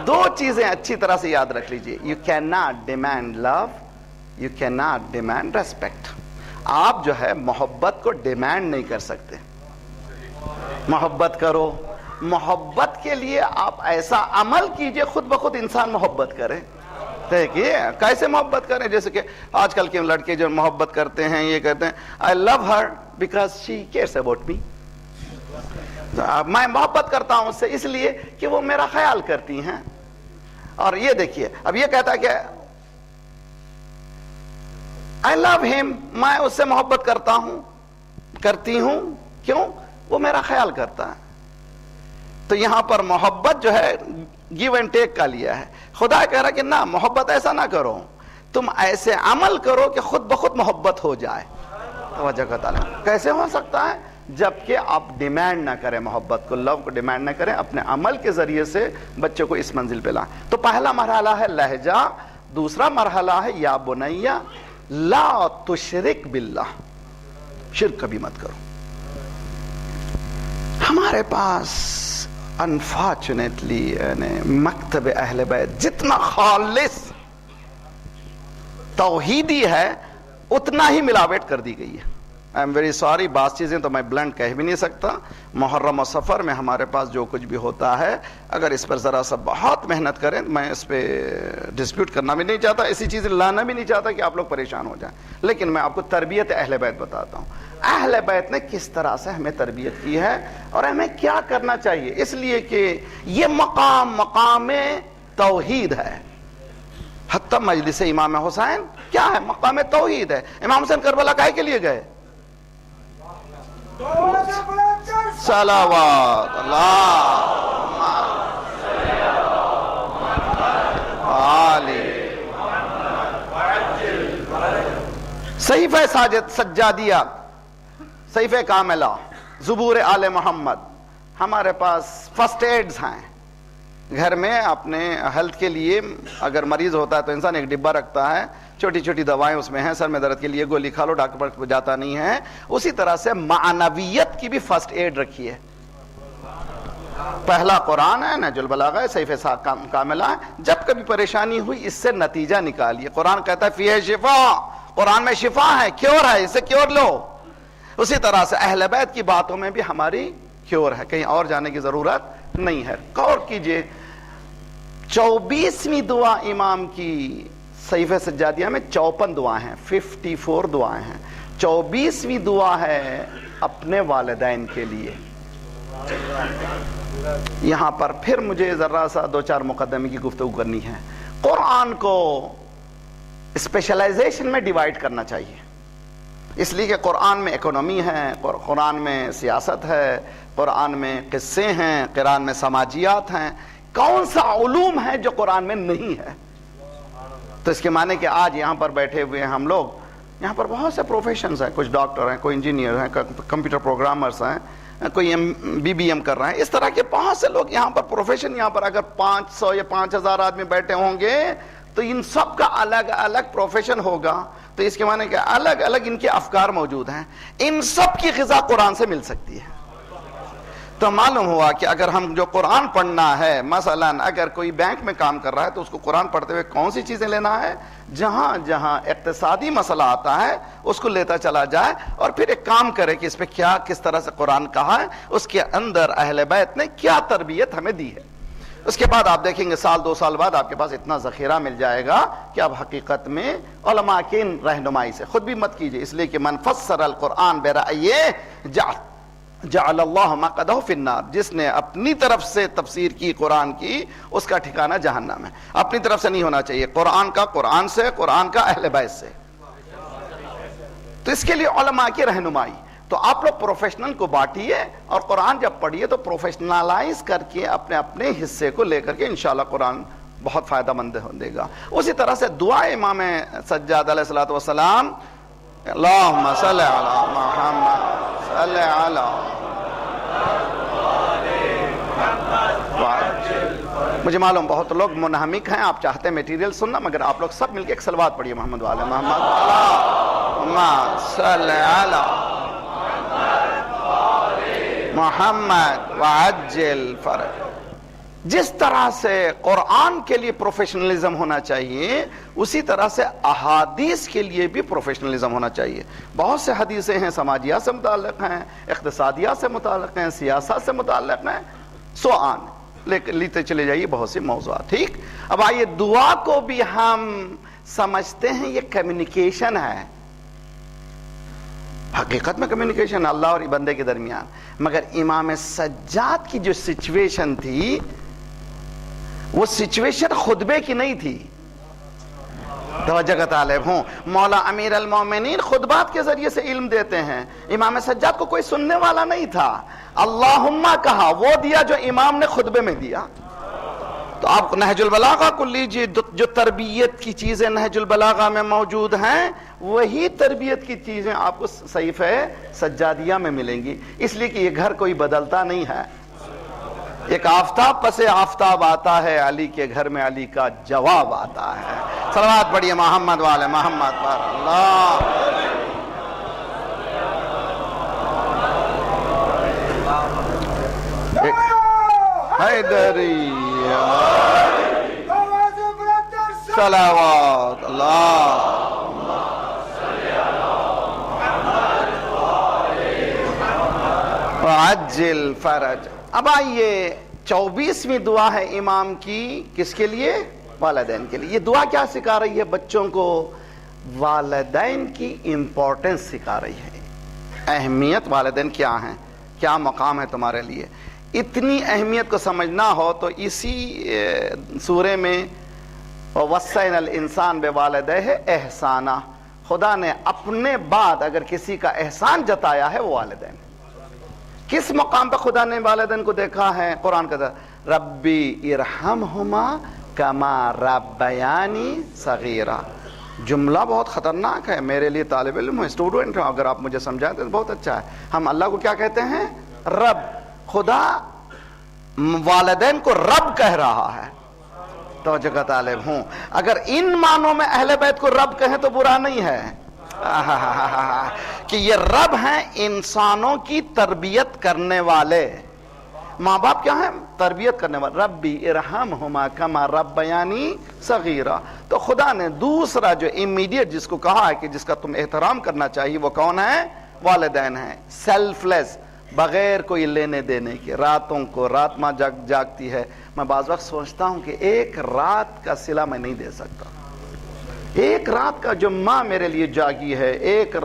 دو چیزیں اچھی طرح سے یاد رکھ لیجئے. You can not demand love, you can not demand respect. آپ جو ہے محبت کو ڈیمانڈ نہیں کر سکتے. محبت کرو، محبت کے لیے آپ ایسا عمل کیجئے خود بخود انسان محبت کرے. دیکھیے کیسے محبت کریں. جیسے کہ آج کل کے لڑکے جو محبت کرتے ہیں یہ کہتے ہیں I love her because she cares about me. میں محبت کرتا ہوں اس سے اس لیے کہ وہ میرا خیال کرتی ہیں. اور یہ دیکھیے اب یہ کہتا ہے کہ I love him، میں اس سے محبت کرتی ہوں کیوں؟ وہ میرا خیال کرتا ہے. تو یہاں پر محبت جو ہے گیو اینڈ ٹیک کا لیا ہے. خدا کہہ رہا کہ نہ، محبت ایسا نہ کرو، تم ایسے عمل کرو کہ خود بخود محبت ہو جائے. توجہ کا تعالیٰ کیسے ہو سکتا ہے؟ جبکہ آپ ڈیمانڈ نہ کریں محبت کو، لو کو ڈیمانڈ نہ کریں، اپنے عمل کے ذریعے سے بچوں کو اس منزل پہ لائیں. تو پہلا مرحلہ ہے لہجہ. دوسرا مرحلہ ہے یا بنیا لا تشرک باللہ، شرک کبھی مت کرو. ہمارے پاس انفارچونیٹلی مکتب اہل بیت جتنا خالص توحیدی ہے اتنا ہی ملاوٹ کر دی گئی ہے. آئی ایم ویری سوری، بعض چیزیں تو میں بلنٹ کہہ بھی نہیں سکتا. محرم و سفر میں ہمارے پاس جو کچھ بھی ہوتا ہے اگر اس پر ذرا سا بہت محنت کریں، میں اس پہ ڈسپیوٹ کرنا بھی نہیں چاہتا، ایسی چیزیں لانا بھی نہیں چاہتا کہ آپ لوگ پریشان ہو جائیں. لیکن میں آپ کو تربیت اہل بیت بتاتا ہوں. اہل بیت نے کس طرح سے ہمیں تربیت کی ہے اور ہمیں کیا کرنا چاہیے. اس لیے کہ یہ مقام توحید ہے. حتی مجلس امام حسین کیا ہے؟ مقام توحید ہے. امام حسین کربلا کاہے کے لیے گئے؟ صلوات اللہ صحیفہ سجادیہ، صحیفہ کاملہ، زبور آل محمد. ہمارے پاس فرسٹ ایڈز ہیں گھر میں. اپنے ہیلتھ کے لیے اگر مریض ہوتا ہے تو انسان ایک ڈبہ رکھتا ہے، چھوٹی چھوٹی دوائیں اس میں ہیں. سر میں درد کے لیے گولی کھا لو، ڈاکٹر پر جاتا نہیں ہے. اسی طرح سے معنویت کی بھی فرسٹ ایڈ رکھی ہے. پہلا قرآن ہے، نہج البلاغہ ہے، صحیفہ کاملہ ہے. جب کبھی پریشانی ہوئی اس سے نتیجہ نکالیے. قرآن کہتا ہے فیہ شفا، قرآن میں شفا ہے، کیور ہے، اسے کیور لو. اسی طرح سے اہل بیت کی باتوں میں بھی ہماری کیور ہے، کہیں اور جانے کی ضرورت نہیں ہے. غور کیجئے 24ویں دعا امام کی صحیفہ سجادیہ میں 54 دعائیں ہیں، 54 دعائیں ہیں. 24ویں دعا ہے اپنے والدین کے لیے. یہاں پر پھر مجھے ذرا سا 2-4 مقدمے کی گفتگو کرنی ہے. قرآن کو اسپیشلائزیشن میں ڈیوائیڈ کرنا چاہیے، اس لیے کہ قرآن میں اکنومی ہے، قرآن میں سیاست ہے، قرآن میں قصے ہیں، قرآن میں سماجیات ہیں. کون سا علوم ہے جو قرآن میں نہیں ہے؟ تو اس کے معنی کہ آج یہاں پر بیٹھے ہوئے ہیں ہم لوگ، یہاں پر بہت سے پروفیشنز ہیں، کچھ ڈاکٹر ہیں، کوئی انجینئر ہیں، کمپیوٹر پروگرامرز ہیں، کوئی BBM کر رہے ہیں. اس طرح کے بہت سے لوگ یہاں پر پروفیشن. یہاں پر اگر 500 یا 5000 آدمی بیٹھے ہوں گے تو ان سب کا الگ الگ پروفیشن ہوگا. تو اس کے معنی کہ الگ الگ ان کے افکار موجود ہیں، ان سب کی غذا قرآن سے مل سکتی ہے. تو معلوم ہوا کہ اگر ہم جو قرآن پڑھنا ہے، مثلا اگر کوئی بینک میں کام کر رہا ہے تو اس کو قرآن پڑھتے ہوئے کون سی چیزیں لینا ہے؟ جہاں جہاں اقتصادی مسئلہ آتا ہے اس کو لیتا چلا جائے، اور پھر ایک کام کرے کہ اس پہ کیا کس طرح سے قرآن کہا ہے، اس کے اندر اہل بیت نے کیا تربیت ہمیں دی ہے. اس کے بعد آپ دیکھیں گے 1-2 سال بعد آپ کے پاس اتنا ذخیرہ مل جائے گا کہ اب حقیقت میں علماء کی رہنمائی سے خود بھی مت کیجئے، اس لیے کہ من فسر القرآن برأیہ جعل اللہ مقعدہ فی النار. جس نے اپنی طرف سے تفسیر کی قرآن کی، اس کا ٹھکانہ جہنم ہے. اپنی طرف سے نہیں ہونا چاہیے، قرآن کا قرآن سے، قرآن کا اہل بیت سے. تو اس کے لیے علماء کی رہنمائی. تو آپ لوگ پروفیشنل کو بانٹیے، اور قرآن جب پڑھیے تو پروفیشنلائز کر کے اپنے اپنے حصے کو لے کر کے انشاءاللہ قرآن بہت فائدہ مند دے گا. اسی طرح سے دعا امام سجاد علیہ الصلوۃ والسلام، اللہم صلی علی محمد صلی علی. مجھے معلوم بہت لوگ منہمک ہیں، آپ چاہتے ہیں میٹیریل سننا، مگر آپ لوگ سب مل کے ایک صلوات پڑھیے محمد والے محمد اللہم صلی علی محمد وعجل فرج. جس طرح سے قرآن کے لیے پروفیشنلزم ہونا چاہیے، اسی طرح سے احادیث کے لیے بھی پروفیشنلزم ہونا چاہیے. بہت سے حدیثیں ہیں، سماجیات سے متعلق ہیں، اقتصادیات سے متعلق ہیں، سیاست سے متعلق ہیں، سو آن لیتے چلے جائیے بہت سے موضوعات. ٹھیک. اب آئیے، دعا کو بھی ہم سمجھتے ہیں یہ کمیونیکیشن ہے. حقیقت میں کمیونیکیشن اللہ اور بندے کے درمیان. مگر امام سجاد کی جو سچویشن تھی، وہ سچویشن خطبے کی نہیں تھی. توجہ کا طالب ہوں. مولا امیر المومنین خطبات کے ذریعے سے علم دیتے ہیں. امام سجاد کو کوئی سننے والا نہیں تھا. اللہم کہا، وہ دیا جو امام نے خطبے میں دیا. تو آپ نہج البلاغہ کو لیجیے، جو تربیت کی چیزیں نہج البلاغہ میں موجود ہیں، وہی تربیت کی چیزیں آپ کو صحیفہ سجادیہ میں ملیں گی. اس لیے کہ یہ گھر کوئی بدلتا نہیں ہے. ایک آفتاب پس آفتاب آتا ہے، علی کے گھر میں علی کا جواب آتا ہے. صلوات پڑھیے محمد والے محمد پر. اللہ حیدریہ صلوات اللہ وعجل فرج. اب آئیے، 24ویں دعا ہے امام کی، کس کے لیے؟ والدین کے لیے. یہ دعا کیا سکھا رہی ہے بچوں کو؟ والدین کی امپورٹنس سکھا رہی ہے. اہمیت والدین کیا ہیں، کیا مقام ہے تمہارے لیے. اتنی اہمیت کو سمجھنا ہو تو اسی سورے میں وَوَصَّيْنَا الْإِنسَانَ بِوَالِدَيْهِ احسانا، خدا نے اپنے بعد اگر کسی کا احسان جتایا ہے وہ والدین. کس مقام پہ خدا نے والدین کو دیکھا ہے؟ قرآن کا ربی ارحمہما کما ربیانی صغیرا. جملہ بہت خطرناک ہے میرے لیے، طالب علم ہوں، اسٹوڈنٹ ہوں، اگر آپ مجھے سمجھائیں تو بہت اچھا ہے. ہم اللہ کو کیا کہتے ہیں؟ رب. خدا والدین کو رب کہہ رہا ہے. توجہ کا طالب ہوں. اگر ان معنوں میں اہل بیت کو رب کہیں تو برا نہیں ہے کہ یہ رب ہیں، انسانوں کی تربیت کرنے والے. ماں باپ کیا ہیں؟ تربیت کرنے والے. ربی ارحمہما کما ربیانی صغیرا. تو خدا نے دوسرا جو امیڈیٹ جس کو کہا ہے کہ جس کا تم احترام کرنا چاہیے، وہ کون ہے؟ والدین ہیں. سیلف لیس، بغیر کوئی لینے دینے کے راتوں کو رات ماں جاگتی ہے. میں بعض وقت سوچتا ہوں کہ ایک رات کا صلہ میں نہیں دے سکتا. ایک رات کا جو ماں میرے لیے جاگی ہے, ایک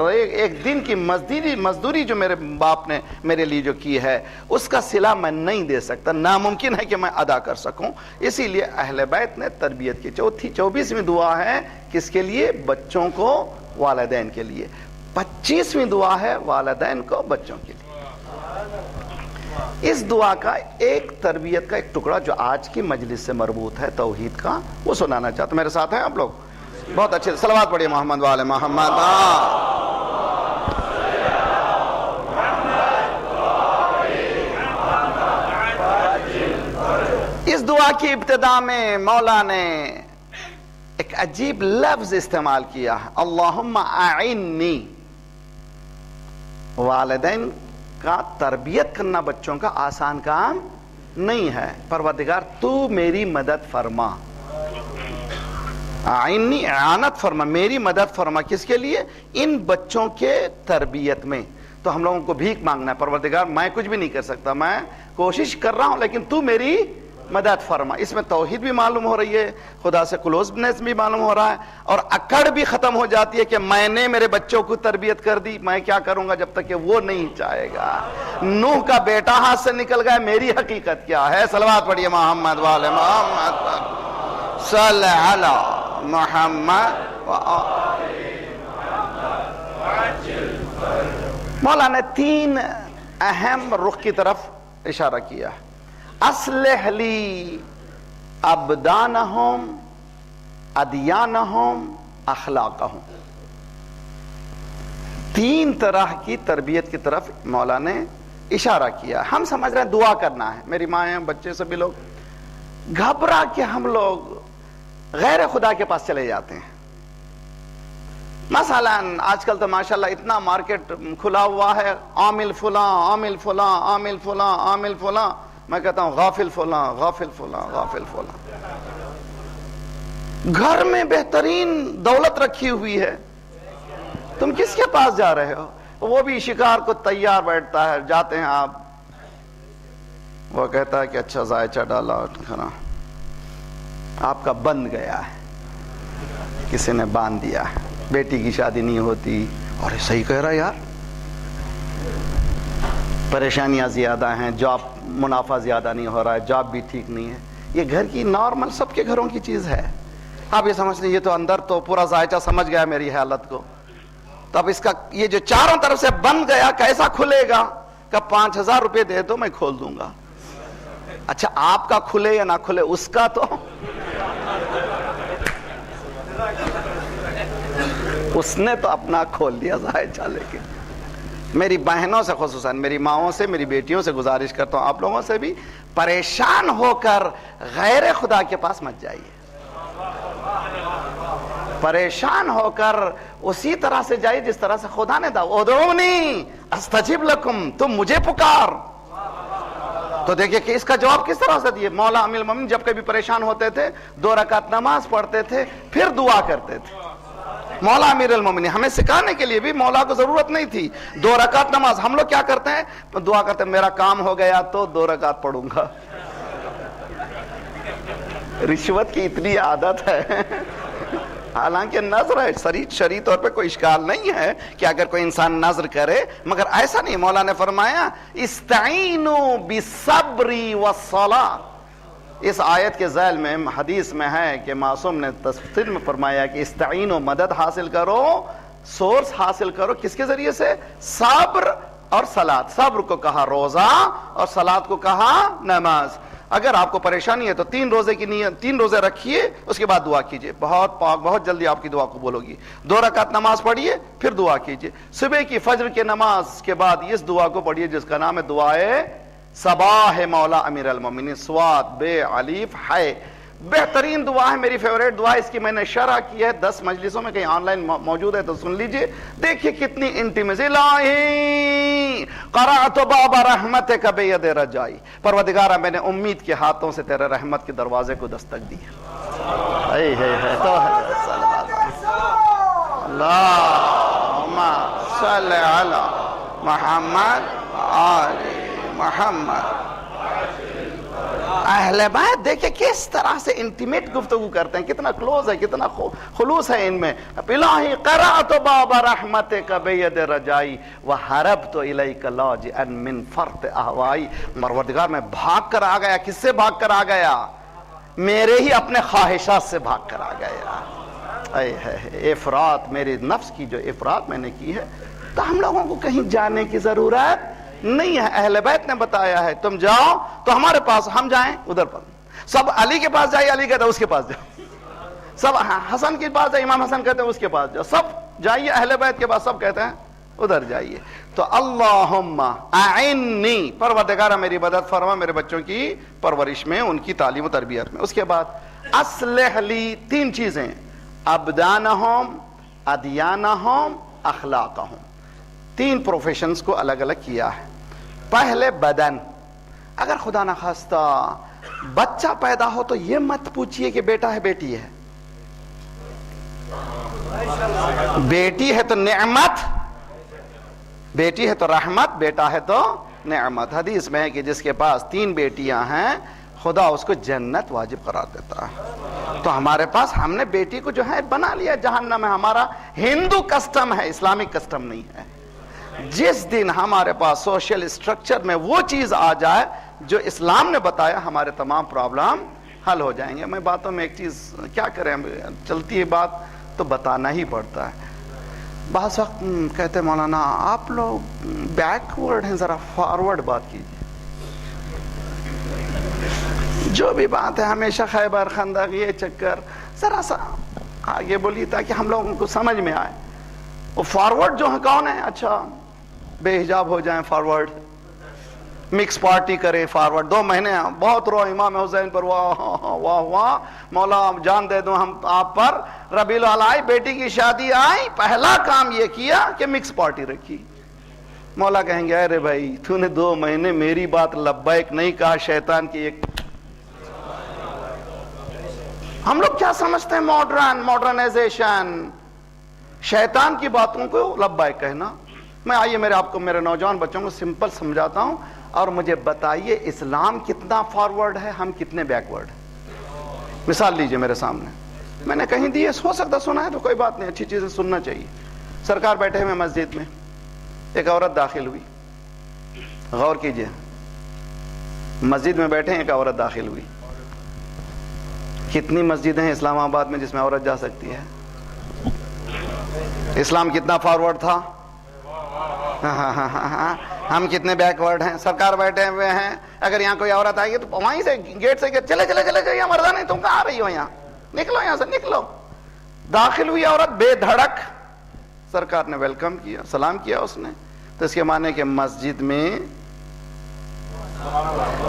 دن کی مزدوری جو میرے باپ نے میرے لیے جو کی ہے, اس کا صلہ میں نہیں دے سکتا. ناممکن ہے کہ میں ادا کر سکوں. اسی لیے اہل بیت نے تربیت کی. 24ویں دعا ہے کس کے لیے؟ بچوں کو, والدین کے لیے. 25ویں دعا ہے والدین کو بچوں کے لیے. اس دعا کا ایک تربیت کا ایک ٹکڑا جو آج کی مجلس سے مربوط ہے, توحید کا, وہ سنانا چاہتا ہوں. میرے ساتھ ہیں آپ لوگ؟ بہت اچھے صلوات پڑھیے محمد والے محمد. اس دعا کی ابتدا میں مولا نے ایک عجیب لفظ استعمال کیا, اللہم اعنی. والدین کا تربیت کرنا بچوں کا آسان کام نہیں ہے. پروردگار تو میری مدد فرما. اعنی, اعانت فرما, میری مدد فرما. کس کے لیے؟ ان بچوں کے تربیت میں. تو ہم لوگوں کو بھیک مانگنا ہے, پروردگار میں کچھ بھی نہیں کر سکتا, میں کوشش کر رہا ہوں لیکن تو میری مدد فرما. اس میں توحید بھی معلوم ہو رہی ہے, خدا سے کلوزنس بھی معلوم ہو رہا ہے, اور اکڑ بھی ختم ہو جاتی ہے کہ میں نے میرے بچوں کو تربیت کر دی, میں کیا کروں گا جب تک کہ وہ نہیں چاہے گا. نوح کا بیٹا ہاتھ سے نکل گیا, میری حقیقت کیا ہے؟ صلوات پڑھیے محمد والے محمد صلی علی محمد. مولا نے 3 اہم رخ کی طرف اشارہ کیا. اصلح لی ابدانہم ادیانہم اخلاقہم. 3 طرح کی تربیت کی طرف مولا نے اشارہ کیا. ہم سمجھ رہے ہیں دعا کرنا ہے, میری مائیں بچے سبھی لوگ گھبرا کے ہم لوگ غیر خدا کے پاس چلے جاتے ہیں. مثلا آج کل تو ماشاءاللہ اتنا مارکیٹ کھلا ہوا ہے, عامل فلاں عامل فلاں عامل فلاں عامل فلاں. میں کہتا ہوں غافل فلاں غافل فلاں غافل فلاں. گھر میں بہترین دولت رکھی ہوئی ہے, تم کس کے پاس جا رہے ہو؟ وہ بھی شکار کو تیار بیٹھتا ہے, جاتے ہیں آپ, وہ کہتا ہے کہ اچھا ذائچہ ڈالا کھانا, آپ کا بند گیا ہے, کسی نے باندھ دیا ہے, بیٹی کی شادی نہیں ہوتی. اور صحیح کہہ رہا یار, پریشانیاں زیادہ ہیں, جاب منافع زیادہ نہیں ہو رہا ہے, جاب بھی ٹھیک نہیں ہے. یہ گھر کی نارمل سب کے گھروں کی چیز ہے. آپ یہ سمجھ لیجیے, یہ تو اندر تو پورا ذائچہ سمجھ گیا میری حالت کو, تو اب اس کا یہ جو چاروں طرف سے بند گیا کیسا کھلے گا؟ کہ 5000 روپے دے دو میں کھول دوں گا. اچھا آپ کا کھلے یا نہ کھلے, اس کا تو اس نے تو اپنا کھول دیا ذائچہ لے کے. میری بہنوں سے, خصوصاً میری ماؤں سے, میری بیٹیوں سے گزارش کرتا ہوں, آپ لوگوں سے بھی, پریشان ہو کر غیر خدا کے پاس مت جائیے. پریشان ہو کر اسی طرح سے جائیے جس طرح سے خدا نے دعا, ادعونی استجب لکم, تم مجھے پکار. تو دیکھیے کہ اس کا جواب کس طرح سے دیے. مولا امیر المومنین جب کبھی پریشان ہوتے تھے 2 رکعت نماز پڑھتے تھے, پھر دعا کرتے تھے. مولا امیر المومنین ہمیں سکھانے کے لیے بھی مولا کو ضرورت نہیں تھی. 2 رکعت نماز, ہم لوگ کیا کرتے ہیں؟ دعا کرتے ہیں میرا کام ہو گیا تو 2 رکعت پڑھوں گا. رشوت کی اتنی عادت ہے. حالانکہ نظر ہے, شرعی طور پہ کوئی اشکال نہیں ہے کہ اگر کوئی انسان نظر کرے, مگر ایسا نہیں. مولا نے فرمایا استعینوا بالصبر والصلاۃ. اس آیت کے ذیل میں حدیث میں ہے کہ معصوم نے تفسیر میں فرمایا کہ استعینوا, مدد حاصل کرو, سورس حاصل کرو. کس کے ذریعے سے؟ صبر اور صلاۃ. صبر کو کہا روزہ اور صلاۃ کو کہا نماز. اگر آپ کو پریشانی ہے تو 3 روزے کی نیت, 3 روزے رکھیے, اس کے بعد دعا کیجئے, بہت پاک, بہت جلدی آپ کی دعا قبول ہوگی. 2 رکعت نماز پڑھیے, پھر دعا کیجئے. صبح کی فجر کے نماز کے بعد اس دعا کو پڑھیے جس کا نام ہے دعائے صباح مولا امیر المومنین, سواد بے الف ہے. بہترین دعا ہے, میری فیوریٹ دعا. اس کی میں نے شرح کی ہے 10 مجلسوں میں, کہیں آن لائن موجود ہے تو سن لیجئے. دیکھیے کتنی انٹیمیسی. الہی قرأت باب رحمتک بید رجائی, پروردگارہ میں نے امید کے ہاتھوں سے تیرے رحمت کے دروازے کو دستک دی. اللہم صلی علی محمد آل محمد. اہل بیت دیکھیں کس طرح سے انٹیمیٹ گفتگو کرتے ہیں, کتنا کلوز ہے, کتنا خلوص ہے ان میں. الہی قرأت باب رحمتک بید رجائی وحربت الیک لاجئا من فرط اہوائی. پروردگار میں بھاگ کر آ گیا. کس سے بھاگ کر آ گیا؟ میرے ہی اپنے خواہشات سے بھاگ کر آ گیا. اے ہے افراط, میرے نفس کی جو افراط میں نے کی ہے. تو ہم لوگوں کو کہیں جانے کی ضرورت نہیں ہے. اہل بیت نے بتایا ہے تم جاؤ تو ہمارے پاس, ہم جائیں ادھر پر. سب علی کے پاس جائے, علی کہتا ہے اس کے پاس جاؤ. سب حسن کے پاس جائے, امام حسن کہتے ہیں اس کے پاس جاؤ. سب جائیے اہل بیت کے پاس, سب کہتے ہیں ادھر جائیے. تو اللہم اعنی, پروردگارہ میری مدد فرما میرے بچوں کی پرورش میں, ان کی تعلیم و تربیت میں. اس کے بعد اصلح لی, 3 چیزیں, ابدانہم, ادیانہم, اخلاقہم. 3 پروفیشنز کو الگ الگ کیا ہے. پہلے بدن. اگر خدا نخواستہ بچہ پیدا ہو تو یہ مت پوچھئے کہ بیٹا ہے بیٹی ہے. بیٹی ہے تو نعمت, بیٹی ہے تو رحمت, بیٹا ہے تو نعمت. حدیث میں ہے کہ جس کے پاس 3 بیٹیاں ہیں خدا اس کو جنت واجب قرار دیتا ہے. تو ہمارے پاس, ہم نے بیٹی کو جو ہے بنا لیا جہنم ہے. ہمارا ہندو کسٹم ہے, اسلامک کسٹم نہیں ہے. جس دن ہمارے پاس سوشل اسٹرکچر میں وہ چیز آ جائے جو اسلام نے بتایا, ہمارے تمام پرابلم حل ہو جائیں گے. میں باتوں میں ایک چیز کیا کریں, چلتی ہے بات تو بتانا ہی پڑتا ہے. بعض وقت کہتے مولانا آپ لوگ بیکورڈ ہیں, ذرا فارورڈ بات کیجیے. جو بھی بات ہے ہمیشہ خیبر خندق یہ چکر, ذرا سا آگے بولیے تاکہ ہم لوگوں کو سمجھ میں آئے. وہ فارورڈ جو ہے کون ہے؟ اچھا بے حجاب ہو جائیں فارورڈ, مکس پارٹی کریں فارورڈ. 2 مہینے بہت رو امام حسین پر, واہ واہ واہ, مولا جان دے دوں ہم آپ پر. ربیع الاوّل بیٹی کی شادی آئی, پہلا کام یہ کیا کہ مکس پارٹی رکھی. مولا کہیں گے ارے بھائی تو نے 2 مہینے میری بات لبیک نہیں کہا, شیطان کی ایک. ہم لوگ کیا سمجھتے ہیں ماڈرنائزیشن, شیطان کی باتوں کو لبیک کہنا. میں آئیے میرے نوجوان بچوں کو سمپل سمجھاتا ہوں, اور مجھے بتائیے اسلام کتنا فارورڈ ہے, ہم کتنے بیکورڈ ہیں. مثال لیجئے میرے سامنے, میں نے کہیں دی ہے, ہو سکتا سنا ہے تو کوئی بات نہیں, اچھی چیزیں سننا چاہیے. سرکار بیٹھے ہوئے مسجد میں, ایک عورت داخل ہوئی. غور کیجئے, مسجد میں بیٹھے ایک عورت داخل ہوئی. کتنی مسجدیں ہیں اسلام آباد میں جس میں عورت جا سکتی ہے؟ اسلام کتنا فارورڈ تھا, ہم کتنے بیکورڈ ہیں. سرکار بیٹھے ہوئے ہیں, اگر یہاں کوئی عورت آئے گی تو وہیں سے گیٹ سے چلے چلے چلے چلے, یہاں مردہ نہیں, تم کہاں آ رہی ہو, یہاں نکلو, یہاں سے نکلو. داخل ہوئی عورت بے دھڑک, سرکار نے ویلکم کیا, سلام کیا اس نے. تو اس کے معنی کہ مسجد میں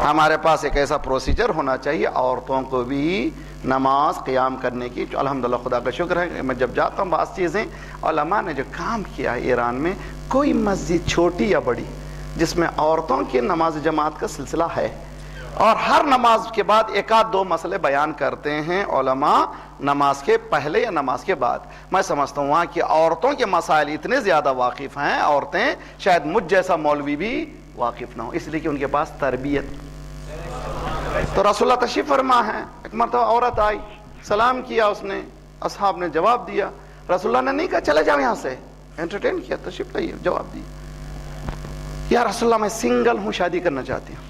ہمارے پاس ایک ایسا پروسیجر ہونا چاہیے عورتوں کو بھی نماز قیام کرنے کی. جو الحمدللہ خدا کا شکر ہے, میں جب جاتا ہوں بعض چیزیں علماء نے جو کام کیا ہے ایران میں, کوئی مسجد چھوٹی یا بڑی جس میں عورتوں کی نماز جماعت کا سلسلہ ہے, اور ہر نماز کے بعد 1-2 مسئلے بیان کرتے ہیں علماء, نماز کے پہلے یا نماز کے بعد. میں سمجھتا ہوں وہاں کی عورتوں کے مسائل اتنے زیادہ واقف ہیں, عورتیں شاید مجھ جیسا مولوی بھی واقف نہ ہو, اس لیے کہ ان کے پاس تربیت. تو رسول اللہ تشریف فرما ہے, ایک مرتبہ عورت آئی, سلام کیا اس نے, اصحاب نے جواب دیا. رسول اللہ نے نہیں کہا چلے جاؤ یہاں سے, انٹرٹین کیا, تشریف لائیے, جواب دیا. یا رسول اللہ میں سنگل ہوں, شادی کرنا چاہتی ہوں.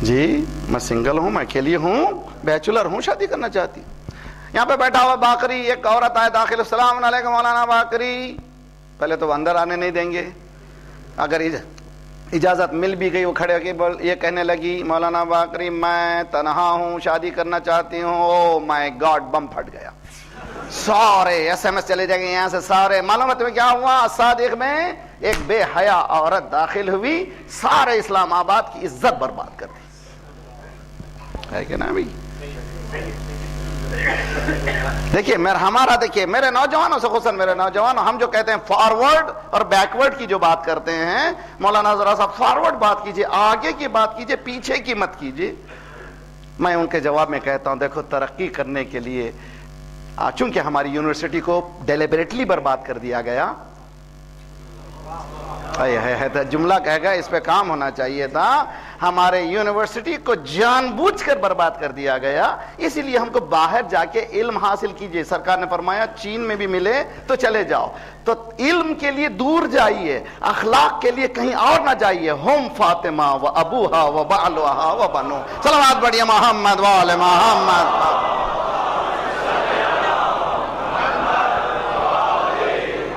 جی میں سنگل ہوں, میں اکیلی ہوں, بیچلر ہوں, شادی کرنا چاہتی ہوں. یہاں پہ بیٹھا ہوا باقری, ایک عورت آئے داخل, السلام علیکم مولانا باقری. پہلے تو اندر آنے نہیں دیں گے, اگر اجازت مل بھی گئی, وہ کھڑے ہو کے یہ کہنے لگی مولانا باقری میں تنہا ہوں, شادی کرنا چاہتی ہوں. او مائی گاڈ, بم پھٹ گیا, سارے SMS چلے جائیں گے یہاں سے سارے. معلوم ہے تمہیں کیا ہوا؟ صادق میں ایک بے حیا عورت داخل ہوئی, سارے اسلام آباد کی عزت برباد کر دی. ہے کہ نا بھائی؟ دیکھیے میرے نوجوانوں سے خصوصاً میرے نوجوانوں, ہم جو کہتے ہیں فارورڈ اور بیکورڈ کی جو بات کرتے ہیں, مولانا ذرا سا فارورڈ بات کیجئے, آگے کی بات کیجئے, پیچھے کی مت کیجئے. میں ان کے جواب میں کہتا ہوں دیکھو, ترقی کرنے کے لیے چونکہ ہماری یونیورسٹی کو ڈیلیبریٹلی برباد کر دیا گیا, جملہ کہہ گیا، اس پہ کام ہونا چاہیے تھا. ہمارے یونیورسٹی کو جان بوجھ کر برباد کر دیا گیا، اسی لیے ہم کو باہر جا کے علم حاصل کیجئے. سرکار نے فرمایا چین میں بھی ملے تو چلے جاؤ، تو علم کے لیے دور جائیے، اخلاق کے لیے کہیں اور نہ جائیے. ہم فاطمہ و ابوہا و بعلہا و بنو. صلوات پڑھیے محمد و آل محمد.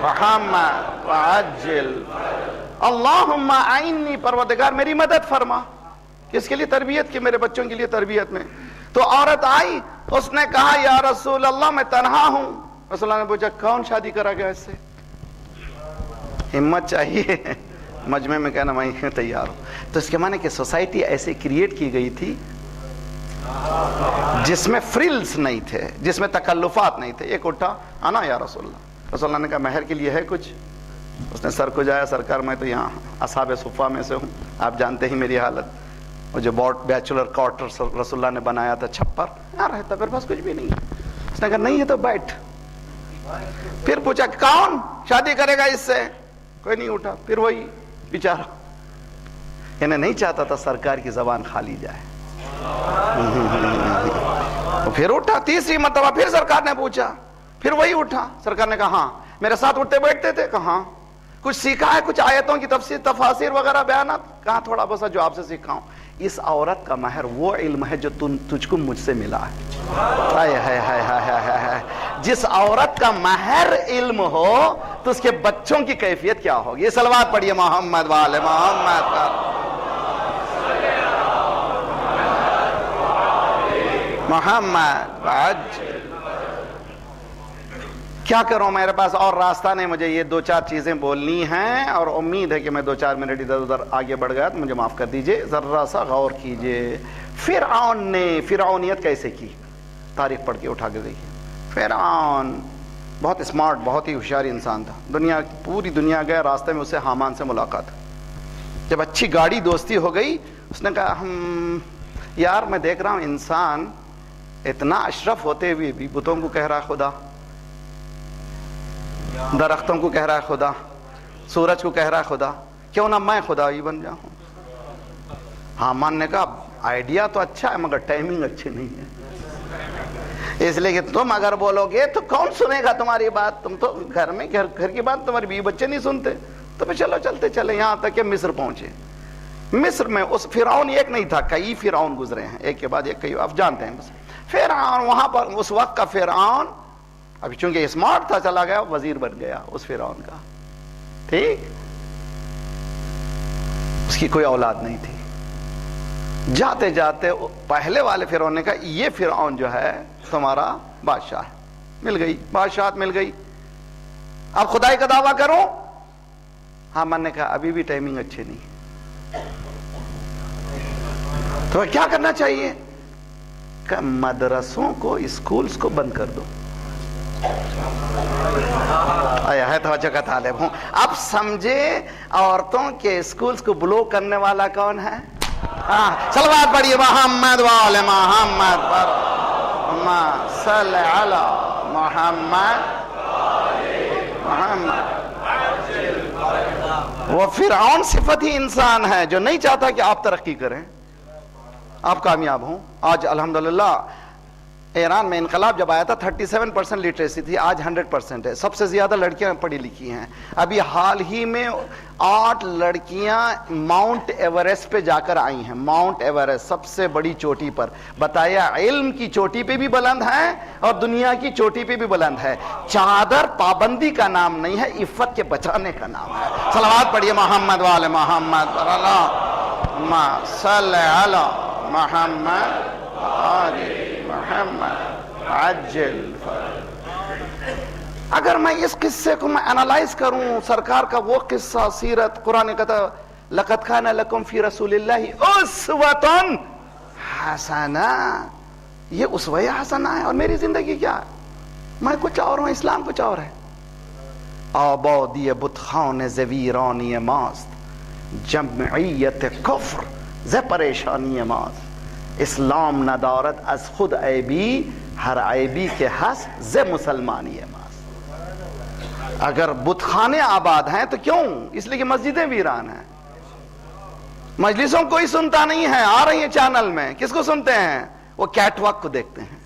محمد وعجل. اللہم اعنی، پروردگار میری مدد فرما. کس کے لیے؟ تربیت کی، میرے بچوں کے لیے تربیت میں. تو عورت آئی، اس نے کہا یا رسول اللہ میں تنہا ہوں. رسول اللہ نے پوچھا کون شادی کرا گیا اس سے؟ ہمت چاہیے مجمع میں کہنا میں تیار ہوں. تو اس کے معنی کہ سوسائٹی ایسے کریٹ کی گئی تھی جس میں فرلز نہیں تھے، جس میں تکلفات نہیں تھے. ایک اٹھا، آنا یا رسول اللہ. رسول اللہ نے کہا مہر کے لیے ہے کچھ؟ اس نے سر کو جایا، سرکار میں تو یہاں اصحاب صفہ میں سے ہوں، آپ جانتے ہی میری حالت. وہ جو بیچلر کوارٹر رسول اللہ نے بنایا تھا، چھپر یہاں رہتا، میرے پاس کچھ بھی نہیں. اس نے کہا نہیں ہے تو بیٹھ. پھر پوچھا کون شادی کرے گا اس سے؟ کوئی نہیں اٹھا. پھر وہی بیچارہ، انہیں نہیں چاہتا تھا سرکار کی زبان خالی جائے. پھر اٹھا تیسری مرتبہ، پھر سرکار نے پوچھا، پھر وہی اٹھا. سرکار نے کہا ہاں. میرے ساتھ اٹھتے بیٹھتے تھے؟ کہاں. کچھ سیکھا ہے؟ کچھ آیتوں کی تفاسیر وغیرہ بیانات؟ کہاں تھوڑا بہت جو آپ سے سیکھا ہوں. اس عورت کا مہر وہ علم ہے جو تجھ کو مجھ سے ملا ہے. جس عورت کا مہر علم ہو تو اس کے بچوں کی کیفیت کیا ہوگی. یہ صلوات پڑھیے محمد والے محمد کا. محمد عجل. کیا کروں، میرے پاس اور راستہ نہیں، مجھے یہ دو چار چیزیں بولنی ہیں، اور امید ہے کہ میں 2-4 منٹ ادھر ادھر آگے بڑھ گیا تو مجھے معاف کر دیجئے. ذرا سا غور کیجئے فرعون نے فرعونیت کیسے کی. تاریخ پڑھ کے اٹھا کے دیکھیے. فرعون بہت اسمارٹ، بہت ہی ہوشیار انسان تھا. پوری دنیا گیا، راستے میں اسے حامان سے ملاقات. جب اچھی گاڑی دوستی ہو گئی، اس نے کہا یار میں دیکھ رہا ہوں انسان اتنا اشرف ہوتے ہوئے بھی بتوں کو کہہ رہا ہے خدا، درختوں کو کہہ رہا ہے خدا، سورج کو کہہ رہا ہے خدا، کیوں نہ میں خدا ہی بن جاؤں. حامان نے کہا آئیڈیا تو اچھا ہے مگر ٹائمنگ اچھی نہیں ہے، اس لیے کہ تم اگر بولو گے تو کون سنے گا تمہاری بات. تم تو گھر کی بات تمہاری بیوی بچے نہیں سنتے. تو پھر چلو چلتے چلے یہاں تک کہ مصر پہنچے. مصر میں اس فرعون ایک نہیں تھا، کئی فرعون گزرے ہیں، ایک کے بعد ایک، کئی آپ جانتے ہیں. بس فرعون وہاں پر اس وقت کا فرعون، ابھی چونکہ اسمارٹ تھا چلا گیا، وزیر بن گیا اس فرعون کا. ٹھیک، اس کی کوئی اولاد نہیں تھی. جاتے جاتے پہلے والے فرعون نے کہا یہ فرعون جو ہے تمہارا بادشاہ ہے. مل گئی بادشاہت، مل گئی. اب خدائی کا دعویٰ کروں؟ حامان نے کہا ابھی بھی ٹائمنگ اچھی نہیں. تو کیا کرنا چاہیے؟ کہ مدرسوں کو، اسکولز کو بند کر دو. آیا ہے توجہ کا طالب ہوں. اب سمجھے عورتوں کے اسکولز کو بلوک کرنے والا کون ہے؟ صلوات پڑھیے محمد والے محمد پر. صلی علی محمد محمد. وہ فرعون صفت ہی انسان ہے جو نہیں چاہتا کہ آپ ترقی کریں، آپ کامیاب ہوں. آج الحمدللہ ایران میں انقلاب جب آیا تھا 37% لٹریسی تھی، آج 100% ہے. سب سے زیادہ لڑکیاں پڑھی لکھی ہیں. ابھی حال ہی میں 8 لڑکیاں ماؤنٹ ایوریسٹ پہ جا کر آئی ہیں. ماؤنٹ ایوریسٹ سب سے بڑی چوٹی پر. بتایا علم کی چوٹی پہ بھی بلند ہے اور دنیا کی چوٹی پہ بھی بلند ہے. چادر پابندی کا نام نہیں ہے، عفت کے بچانے کا نام ہے. صلوات پڑھیے محمد والے محمد. اللہم صلی علی محمد محمد عجل. اگر میں اس قصے کو میں انالائز کروں، سرکار کا وہ قصہ، سیرت، قرآن کہتا لقد کان لکم فی رسول اللہ اسوۃ حسنہ. یہ اسوہ حسنہ ہے. اور میری زندگی کیا ہے؟ میں کچھ اور ہوں، اسلام کچھ اور ہے. آبادی بتخان زویرانی ماست، جمعیت کفر ز پریشانی ماست. اسلام ندارت از خود عیبی، ہر عیبی کے حس ز مسلمانی ماست. اگر بت خانے آباد ہیں تو کیوں؟ اس لیے کہ مسجدیں ویران ہیں. مجلسوں کوئی سنتا نہیں ہے، آ رہی ہیں چینل میں، کس کو سنتے ہیں؟ وہ کیٹ واک کو دیکھتے ہیں.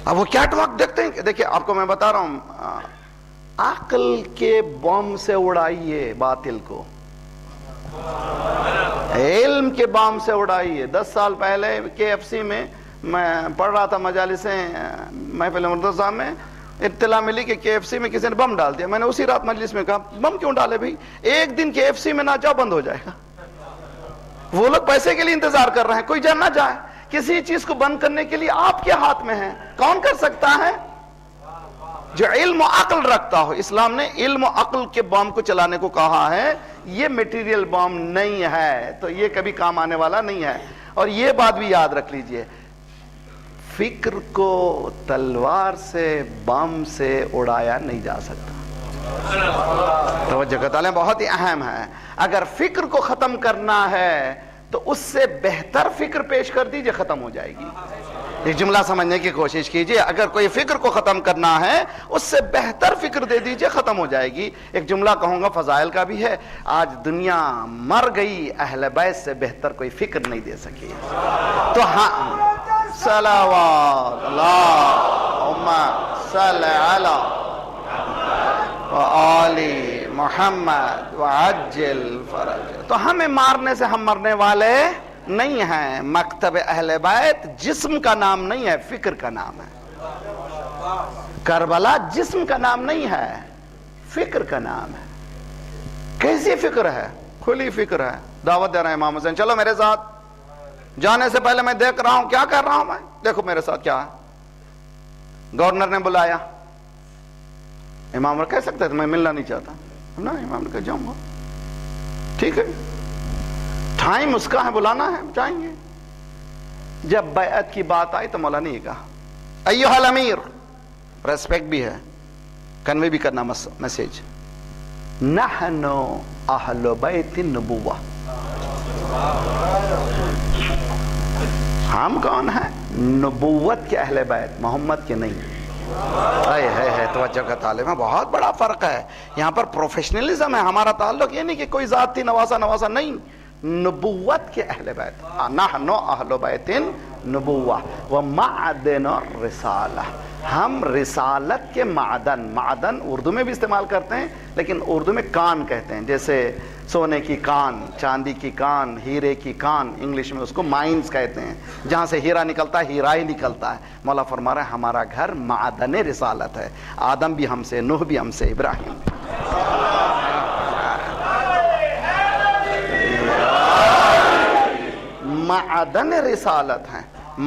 اب وہ کیٹ واک دیکھتے ہیں. دیکھیں آپ کو میں بتا رہا ہوں، عقل کے بم سے اڑائیے باطل کو، علم کے بم سے اڑائیے. 10 سال پہلے KFC میں میں پڑھ رہا تھا مجالسیں محفل مرتضیٰ میں، اطلاع ملی کہ KFC میں کسی نے بم ڈال دیا. میں نے اسی رات مجلس میں کہا بم کیوں ڈالے بھائی؟ ایک دن KFC میں نہ جاؤ بند ہو جائے گا. وہ لوگ پیسے کے لیے انتظار کر رہے ہیں، کوئی جان نہ جائے. کسی چیز کو بند کرنے کے لیے آپ کے ہاتھ میں ہے. کون کر سکتا ہے؟ جو علم و عقل رکھتا ہو. اسلام نے علم و عقل کے بم کو چلانے کو کہا ہے. یہ میٹیریل بم نہیں ہے، تو یہ کبھی کام آنے والا نہیں ہے. اور یہ بات بھی یاد رکھ لیجئے، فکر کو تلوار سے بم سے اڑایا نہیں جا سکتا. توجہ کا تعلیم بہت ہی اہم ہے. اگر فکر کو ختم کرنا ہے تو اس سے بہتر فکر پیش کر دیجئے، ختم ہو جائے گی. ایک جملہ سمجھنے کی کوشش کیجئے. اگر کوئی فکر کو ختم کرنا ہے اس سے بہتر فکر دے دیجئے، ختم ہو جائے گی. ایک جملہ کہوں گا فضائل کا بھی ہے. آج دنیا مر گئی، اہل بیت سے بہتر کوئی فکر نہیں دے سکی. تو ہاں، صلوات اللہم صلی علی وآل محمد وعجل فرج. تو ہمیں مارنے سے ہم مرنے والے نہیں ہیں. مکتب اہل بیت جسم کا نام نہیں ہے، فکر کا نام ہے. کربلا جسم کا نام نہیں ہے، فکر کا نام ہے. کیسی فکر ہے؟ کھلی فکر ہے. دعوت دے رہے ہیں امام حسین، چلو میرے ساتھ. جانے سے پہلے میں دیکھ رہا ہوں کیا کر رہا ہوں میں، دیکھو میرے ساتھ کیا ہے. گورنر نے بلایا، امام کہہ سکتے تھے میں ملنا نہیں چاہتا نا. امام نے کہا جاؤں گا، ٹھیک ہے، ٹائم اس کا ہے، بلانا ہے، جائیں گے. جب بیعت کی بات آئی تو مولا نے یہ کہا ایھا الامیر، ریسپیکٹ بھی ہے، کنوے بھی کرنا میسیج، نحن اہل بیت النبوہ. ہم کون ہیں؟ نبوت کے اہل بیت، محمد کے نہیں. ہے توجہ کا طالب ہے. بہت بڑا فرق ہے یہاں پر. پروفیشنلزم ہے. ہمارا تعلق یہ نہیں کہ کوئی ذاتی نواسا نہیں، نبوت کے اہل بیت. نحن اہل بیت نبوہ ومعدن الرسالہ. ہم رسالت کے معدن، معدن اردو میں بھی استعمال کرتے ہیں لیکن اردو میں کان کہتے ہیں. جیسے سونے کی کان، چاندی کی کان، ہیرے کی کان، انگلش میں اس کو مائنز کہتے ہیں. جہاں سے ہیرا نکلتا ہے ہیرا ہی نکلتا ہے. مولا فرما رہا ہے ہمارا گھر معدن رسالت ہے. آدم بھی ہم سے، نوح بھی ہم سے، ابراہیم. معدن رسالت ہیں.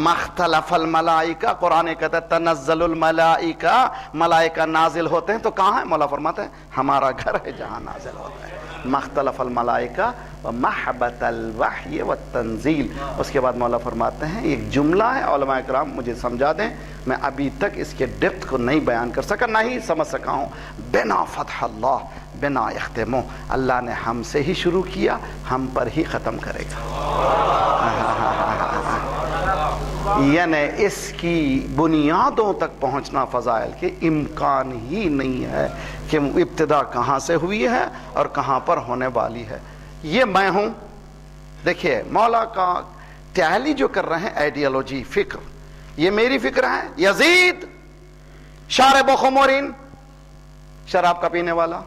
مختلف الملائکہ، قرآن کہتا ہے تنزل الملائکہ، ملائکہ نازل ہوتے ہیں. تو کہاں ہے؟ مولا فرماتا ہے ہمارا گھر ہے جہاں نازل ہوتا ہے. مختلف الملائکہ ومحبت الوحی والتنزیل. اس کے بعد مولا فرماتے ہیں ایک جملہ ہے، علماء کرام مجھے سمجھا دیں، میں ابھی تک اس کے ڈیپتھ کو نہیں بیان کر سکا، نہ ہی سمجھ سکا ہوں. بنا فتح اللہ بنا یختمو، اللہ نے ہم سے ہی شروع کیا، ہم پر ہی ختم کرے گا. یعنی اس کی بنیادوں تک پہنچنا فضائل کے امکان ہی نہیں ہے کہ ابتدا کہاں سے ہوئی ہے اور کہاں پر ہونے والی ہے. یہ میں ہوں. دیکھیے مولا کا تعالی جو کر رہے ہیں آئیڈیالوجی، فکر، یہ میری فکر ہے. یزید شارب و خمورین، شراب کا پینے والا.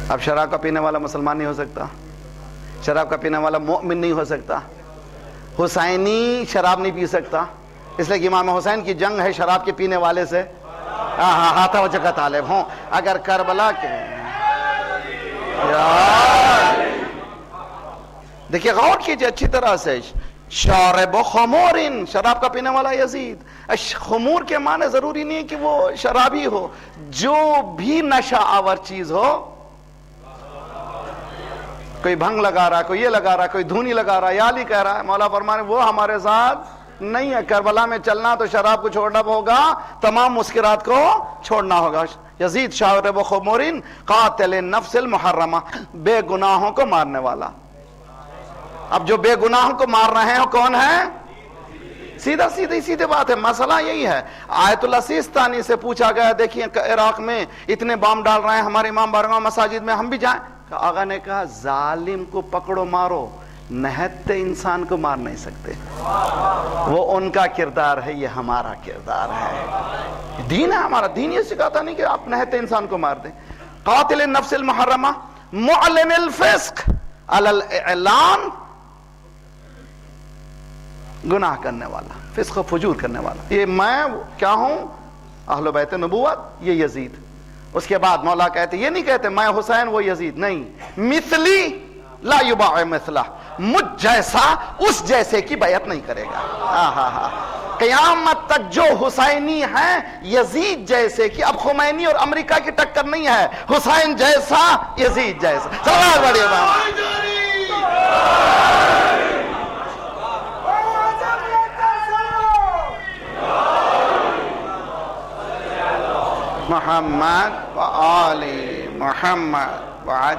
اب شراب کا پینے والا مسلمان نہیں ہو سکتا، شراب کا پینے والا مومن نہیں ہو سکتا. حسینی شراب نہیں پی سکتا، اس لیے کہ امام حسین کی جنگ ہے شراب کے پینے والے سے. ہاں توجہ کا طالب ہوں. اگر کربلا کے دیکھیے غور کیجئے اچھی طرح سے، شارب خمورن، شراب کا پینے والا یزید. خمور کے معنی ضروری نہیں ہے کہ وہ شرابی ہو، جو بھی نشہ آور چیز ہو. کوئی بھنگ لگا رہا ہے، کوئی یہ لگا رہا ہے، کوئی دھونی لگا رہا ہے، یا علی کہہ رہا ہے، مولا فرمانے وہ ہمارے ساتھ نہیں ہے. کربلا میں چلنا تو شراب کو چھوڑنا ہوگا، تمام مسکرات کو چھوڑنا ہوگا. یزید شارب خمورین قاتل النفس المحرمہ، بے گناہوں کو مارنے والا. اب جو بے گناہوں کو مار رہے ہیں کون ہے؟ سیدھا سیدھی بات ہے. مسئلہ یہی ہے. آیت اللہ سیستانی سے پوچھا گیا دیکھیے عراق میں اتنے بام ڈال رہے ہیں ہمارے امام بارگاہ مساجد میں, ہم بھی جائیں؟ آقا نے کہا ظالم کو پکڑو مارو, نہتے انسان کو مار نہیں سکتے. وہ ان کا کردار ہے, یہ ہمارا کردار ہے. دین ہے ہمارا. دین یہ سکھاتا نہیں کہ آپ نہتے انسان کو مار دیں. قاتل النفس المحرمہ معلن الفسق علی الاعلان, گناہ کرنے والا, فسق و فجور کرنے والا. یہ میں کیا ہوں؟ اہل بیت نبوت, یہ یزید. اس کے بعد مولا کہتے, یہ نہیں کہتے میں حسین وہ یزید, نہیں. مثلی لا یباع مثلہ, مجھ جیسا اس جیسے کی بیعت نہیں کرے گا. قیامت تک جو حسینی ہیں یزید جیسے کی, اب خمینی اور امریکہ کی ٹکر نہیں ہے, حسین جیسا یزید جیسا. سلام بڑھیا محمد و آل محمد بات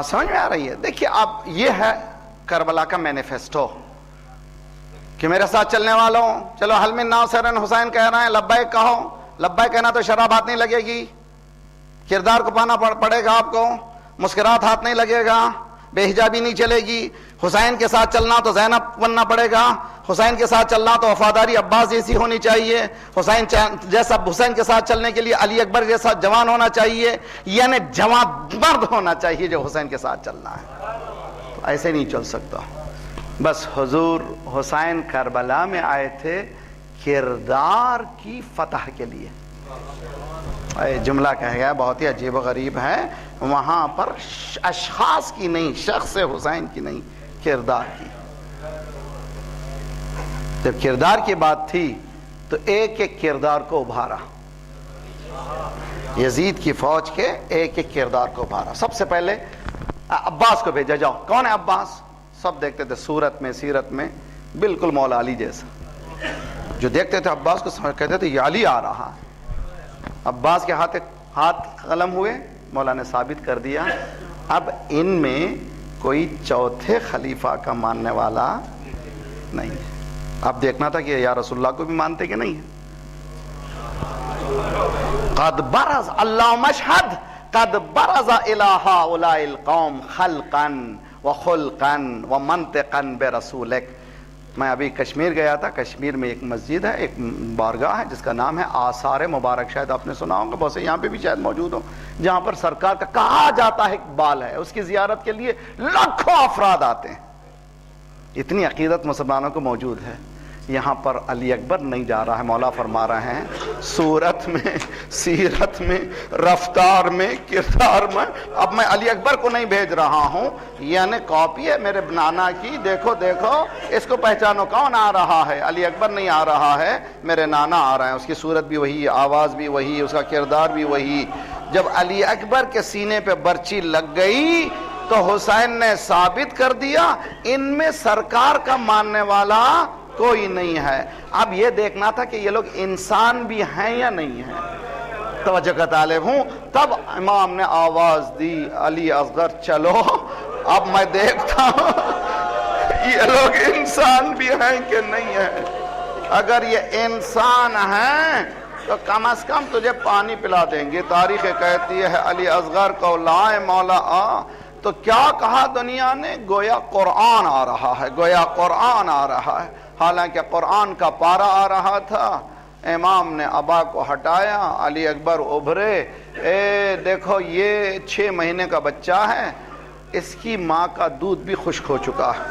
سمجھ میں آ رہی ہے؟ دیکھیے اب یہ ہے کربلا کا مینیفیسٹو کہ میرے ساتھ چلنے والوں, چلو حل من ناصر حسین کہہ رہے ہیں, لبیک کہو. لبیک کہنا تو شراب ہاتھ نہیں لگے گی, کردار کو پانا پڑے گا آپ کو, مسکرات ہاتھ نہیں لگے گا, بے حجابی نہیں چلے گی. حسین کے ساتھ چلنا تو زینب بننا پڑے گا, حسین کے ساتھ چلنا تو وفاداری عباس جیسی ہونی چاہیے, حسین جیسا حسین کے ساتھ چلنے کے لیے علی اکبر جیسا جوان ہونا چاہیے, یعنی جوان مرد ہونا چاہیے جو حسین کے ساتھ چلنا ہے. تو ایسے نہیں چل سکتا. بس حضور حسین کربلا میں آئے تھے کردار کی فتح کے لیے. جملہ کہہ گیا بہت ہی عجیب و غریب ہے, وہاں پر اشخاص کی نہیں, شخص حسین کی نہیں, کردار کی. جب کردار کی بات تھی تو ایک ایک کردار کو ابھارا, یزید کی فوج کے ایک ایک کردار کو ابھارا. سب سے پہلے عباس کو بھیجا, جاؤ. کون ہے عباس؟ سب دیکھتے تھے صورت میں سیرت میں بالکل مولا علی جیسا. جو دیکھتے تھے عباس کو کہتے تھے یہ علی آ رہا ہے. عباس کے ہاتھ قلم ہوئے, مولا نے ثابت کر دیا اب ان میں کوئی چوتھے خلیفہ کا ماننے والا نہیں ہے. اب دیکھنا تھا کہ یا رسول اللہ کو بھی مانتے کہ نہیں. قد برز اللہ مشہد قد برز الی ہؤلاء القوم خلقا وخلقا ومنطقا برسولک. میں ابھی کشمیر گیا تھا, کشمیر میں ایک مسجد ہے, ایک بارگاہ ہے جس کا نام ہے آثار مبارک, شاید آپ نے سنا ہوگا, بہت سے یہاں پہ بھی شاید موجود ہو, جہاں پر سرکار کا کہا جاتا ہے اقبال ہے, اس کی زیارت کے لیے لاکھوں افراد آتے ہیں. اتنی عقیدت مسلمانوں کو موجود ہے. یہاں پر علی اکبر نہیں جا رہا ہے, مولا فرما رہے ہیں صورت میں سیرت میں رفتار میں کردار میں اب میں علی اکبر کو نہیں بھیج رہا ہوں, یعنی کاپی ہے میرے نانا کی, دیکھو دیکھو اس کو پہچانو کون آ رہا ہے. علی اکبر نہیں آ رہا ہے, میرے نانا آ رہے ہیں. اس کی صورت بھی وہی, آواز بھی وہی, اس کا کردار بھی وہی. جب علی اکبر کے سینے پہ برچی لگ گئی تو حسین نے ثابت کر دیا ان میں سرکار کا ماننے والا کوئی نہیں ہے. اب یہ دیکھنا تھا کہ یہ لوگ انسان بھی ہیں یا نہیں ہیں. توجہ کا طالب ہوں. تب امام نے آواز دی علی اصغر چلو, اب میں دیکھتا ہوں یہ لوگ انسان بھی ہیں کہ نہیں ہیں. اگر یہ انسان ہیں تو کم از کم تجھے پانی پلا دیں گے. تاریخ کہتی ہے علی اصغر کو لائے مولا آ, تو کیا کہا دنیا نے, گویا قرآن آ رہا ہے, گویا قرآن آ رہا ہے. حالانکہ قرآن کا پارا آ رہا تھا. امام نے ابا کو ہٹایا, علی اکبر ابھرے, اے دیکھو یہ 6 مہینے کا بچہ ہے, اس کی ماں کا دودھ بھی خشک ہو چکا ہے,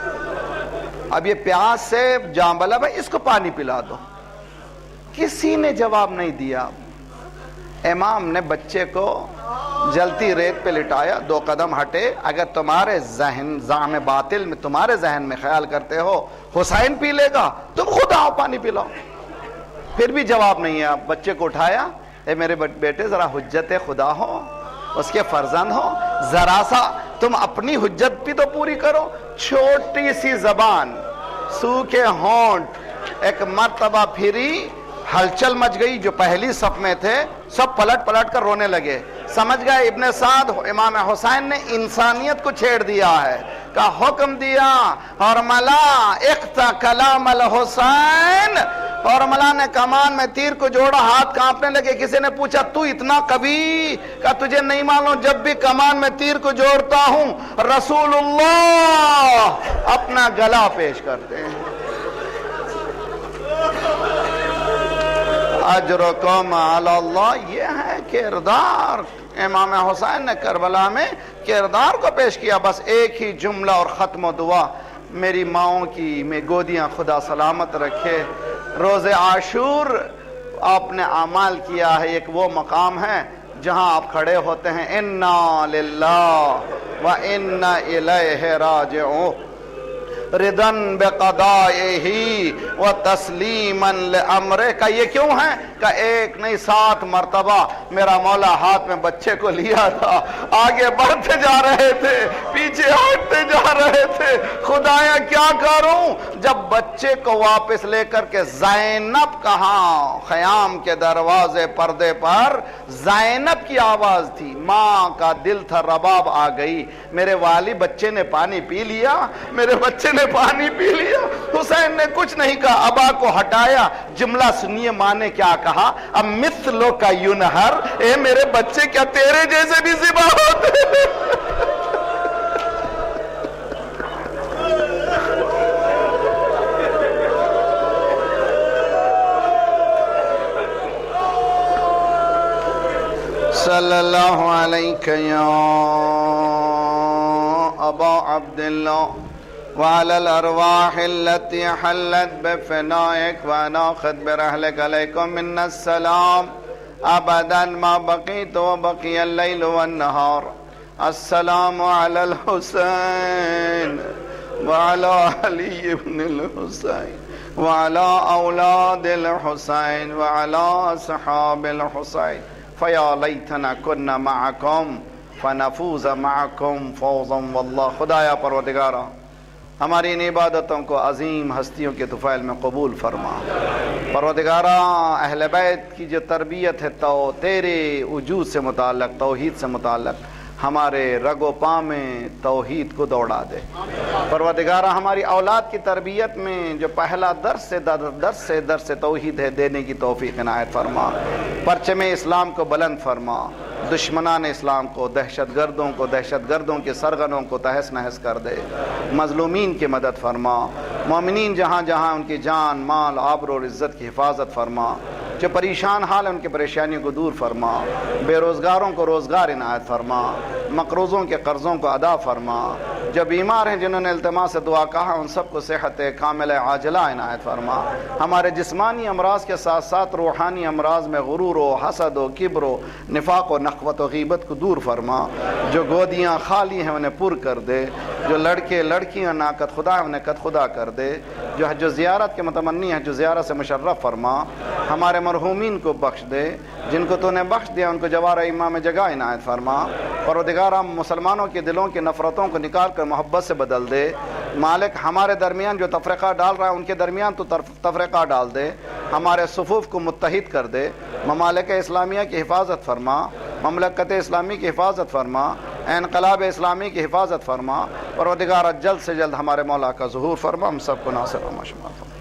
اب یہ پیاس سے جان بلب ہے, اس کو پانی پلا دو. کسی نے جواب نہیں دیا. امام نے بچے کو جلتی ریت پہ لٹایا, 2 قدم ہٹے. اگر تمہارے ذہن باطل میں تمہارے ذہن میں خیال کرتے ہو حسین پی لے گا, تم خود آؤ پانی پلاؤ. پھر بھی جواب نہیں ہے. بچے کو اٹھایا, اے میرے بیٹے ذرا حجت خدا ہو, اس کے فرزند ہو, ذرا سا تم اپنی حجت بھی تو پوری کرو. چھوٹی سی زبان, سوکھے ہونٹ, ایک مرتبہ پھری, ہلچل مچ گئی. جو پہلی صف میں تھے سب پلٹ پلٹ کر رونے لگے. سمجھ گئے؟ ابن سعد امام حسین نے انسانیت کو چھیڑ دیا ہے، کا حکم دیا اور ملا اقتا کلام الحسین، اور ملا نے کمان میں تیر کو جوڑا، ہاتھ کانپنے لگے۔ کسی نے پوچھا تو اتنا کبھی؟ کہ تجھے نہیں معلوم جب بھی کمان میں تیر کو جوڑتا ہوں رسول اللہ اپنا گلا پیش کرتے ہیں۔ اجرکم علی اللہ، یہ ہے کردار۔ امام حسین نے کربلا میں کردار کو پیش کیا۔ بس ایک ہی جملہ اور ختم و دعا، میری ماؤں کی میں گودیاں خدا سلامت رکھے۔ روز عاشور آپ نے اعمال کیا ہے، ایک وہ مقام ہے جہاں آپ کھڑے ہوتے ہیں انا للہ و انا الیہ راجعون، ردن بقضائہ و تسلیما لامرہ۔ کا یہ کیوں ہے؟ کہ ایک نہیں 7 مرتبہ میرا مولا ہاتھ میں بچے کو لیا تھا، آگے بڑھتے جا رہے تھے، پیچھے ہٹتے جا رہے تھے، خدایا کیا کروں؟ جب بچے کو واپس لے کر کے زینب کہاں خیام کے دروازے پردے پر زینب کی آواز تھی، ماں کا دل تھا رباب آ گئی، میرے والی بچے نے پانی پی لیا، میرے بچے نے پانی پی لیا۔ حسین نے کچھ نہیں کہا، ابا کو ہٹایا۔ جملہ سنیے ماں نے کیا کہا، اب مثلو کا ینہر، اے میرے بچے کیا تیرے جیسے بھی ذبح ہوتے ہیں؟ صلی اللہ علیہ یا ابا عبداللہ وعلى الأرواح التي حلت بفنائك وناخذ برحلك عليكم منا السلام أبدا ما بقيت وبقي الليل والنهار. السلام على الحسين وعلى علي بن الحسين وعلى أولاد الحسين وعلى أصحاب الحسين فيا ليتنا كنا معكم فنفوز معكم فوزا والله. خدایا پروردگارا ہماری ان عبادتوں کو عظیم ہستیوں کے طفیل میں قبول فرما. پروردگارا اہل بیت کی جو تربیت ہے تو تیرے وجود سے متعلق، توحید سے متعلق، ہمارے رگ و پا میں توحید کو دوڑا دے. پروردگارا ہماری اولاد کی تربیت میں جو پہلا درس توحید ہے دینے کی توفیق عنایت فرما. پرچم اسلام کو بلند فرما، دشمنان اسلام کو، دہشت گردوں کے سرغنوں کو تہس نہس کر دے. مظلومین کی مدد فرما، مومنین جہاں جہاں ان کی جان مال آبرو اور عزت کی حفاظت فرما. جو پریشان حال ان کی پریشانیوں کو دور فرما، بے روزگاروں کو روزگار عنایت فرما، مقروضوں کے قرضوں کو ادا فرما. جو بیمار ہیں جنہوں نے التماس سے دعا کہا ان سب کو صحت کامل عاجلہ عنایت فرما. ہمارے جسمانی امراض کے ساتھ ساتھ روحانی امراض میں غرور و حسد و کبر و نفاق و نخوت و غیبت کو دور فرما. جو گودیاں خالی ہیں انہیں پر کر دے، جو لڑکے لڑکیاں ناقد خدا ہیں انہیں قد خدا کر دے. جو زیارت کے متمنی ہیں جو زیارت سے مشرف فرما. ہمارے مرحومین کو بخش دے، جن کو تو نے بخش دیا ان کو جوار ایمان میں جگہ عنایت فرما. پروردگارا مسلمانوں کے دلوں کی نفرتوں کو نکال کر محبت سے بدل دے. مالک ہمارے درمیان جو تفرقہ ڈال رہا ہے ان کے درمیان تو تفرقہ ڈال دے. ہمارے صفوف کو متحد کر دے. ممالک اسلامیہ کی حفاظت فرما، مملکت اسلامی کی حفاظت فرما، انقلاب اسلامی کی حفاظت فرما. پروردگارا جلد سے جلد ہمارے مولا کا ظہور فرما. ہم سب کو ناصر و مشمول فرما.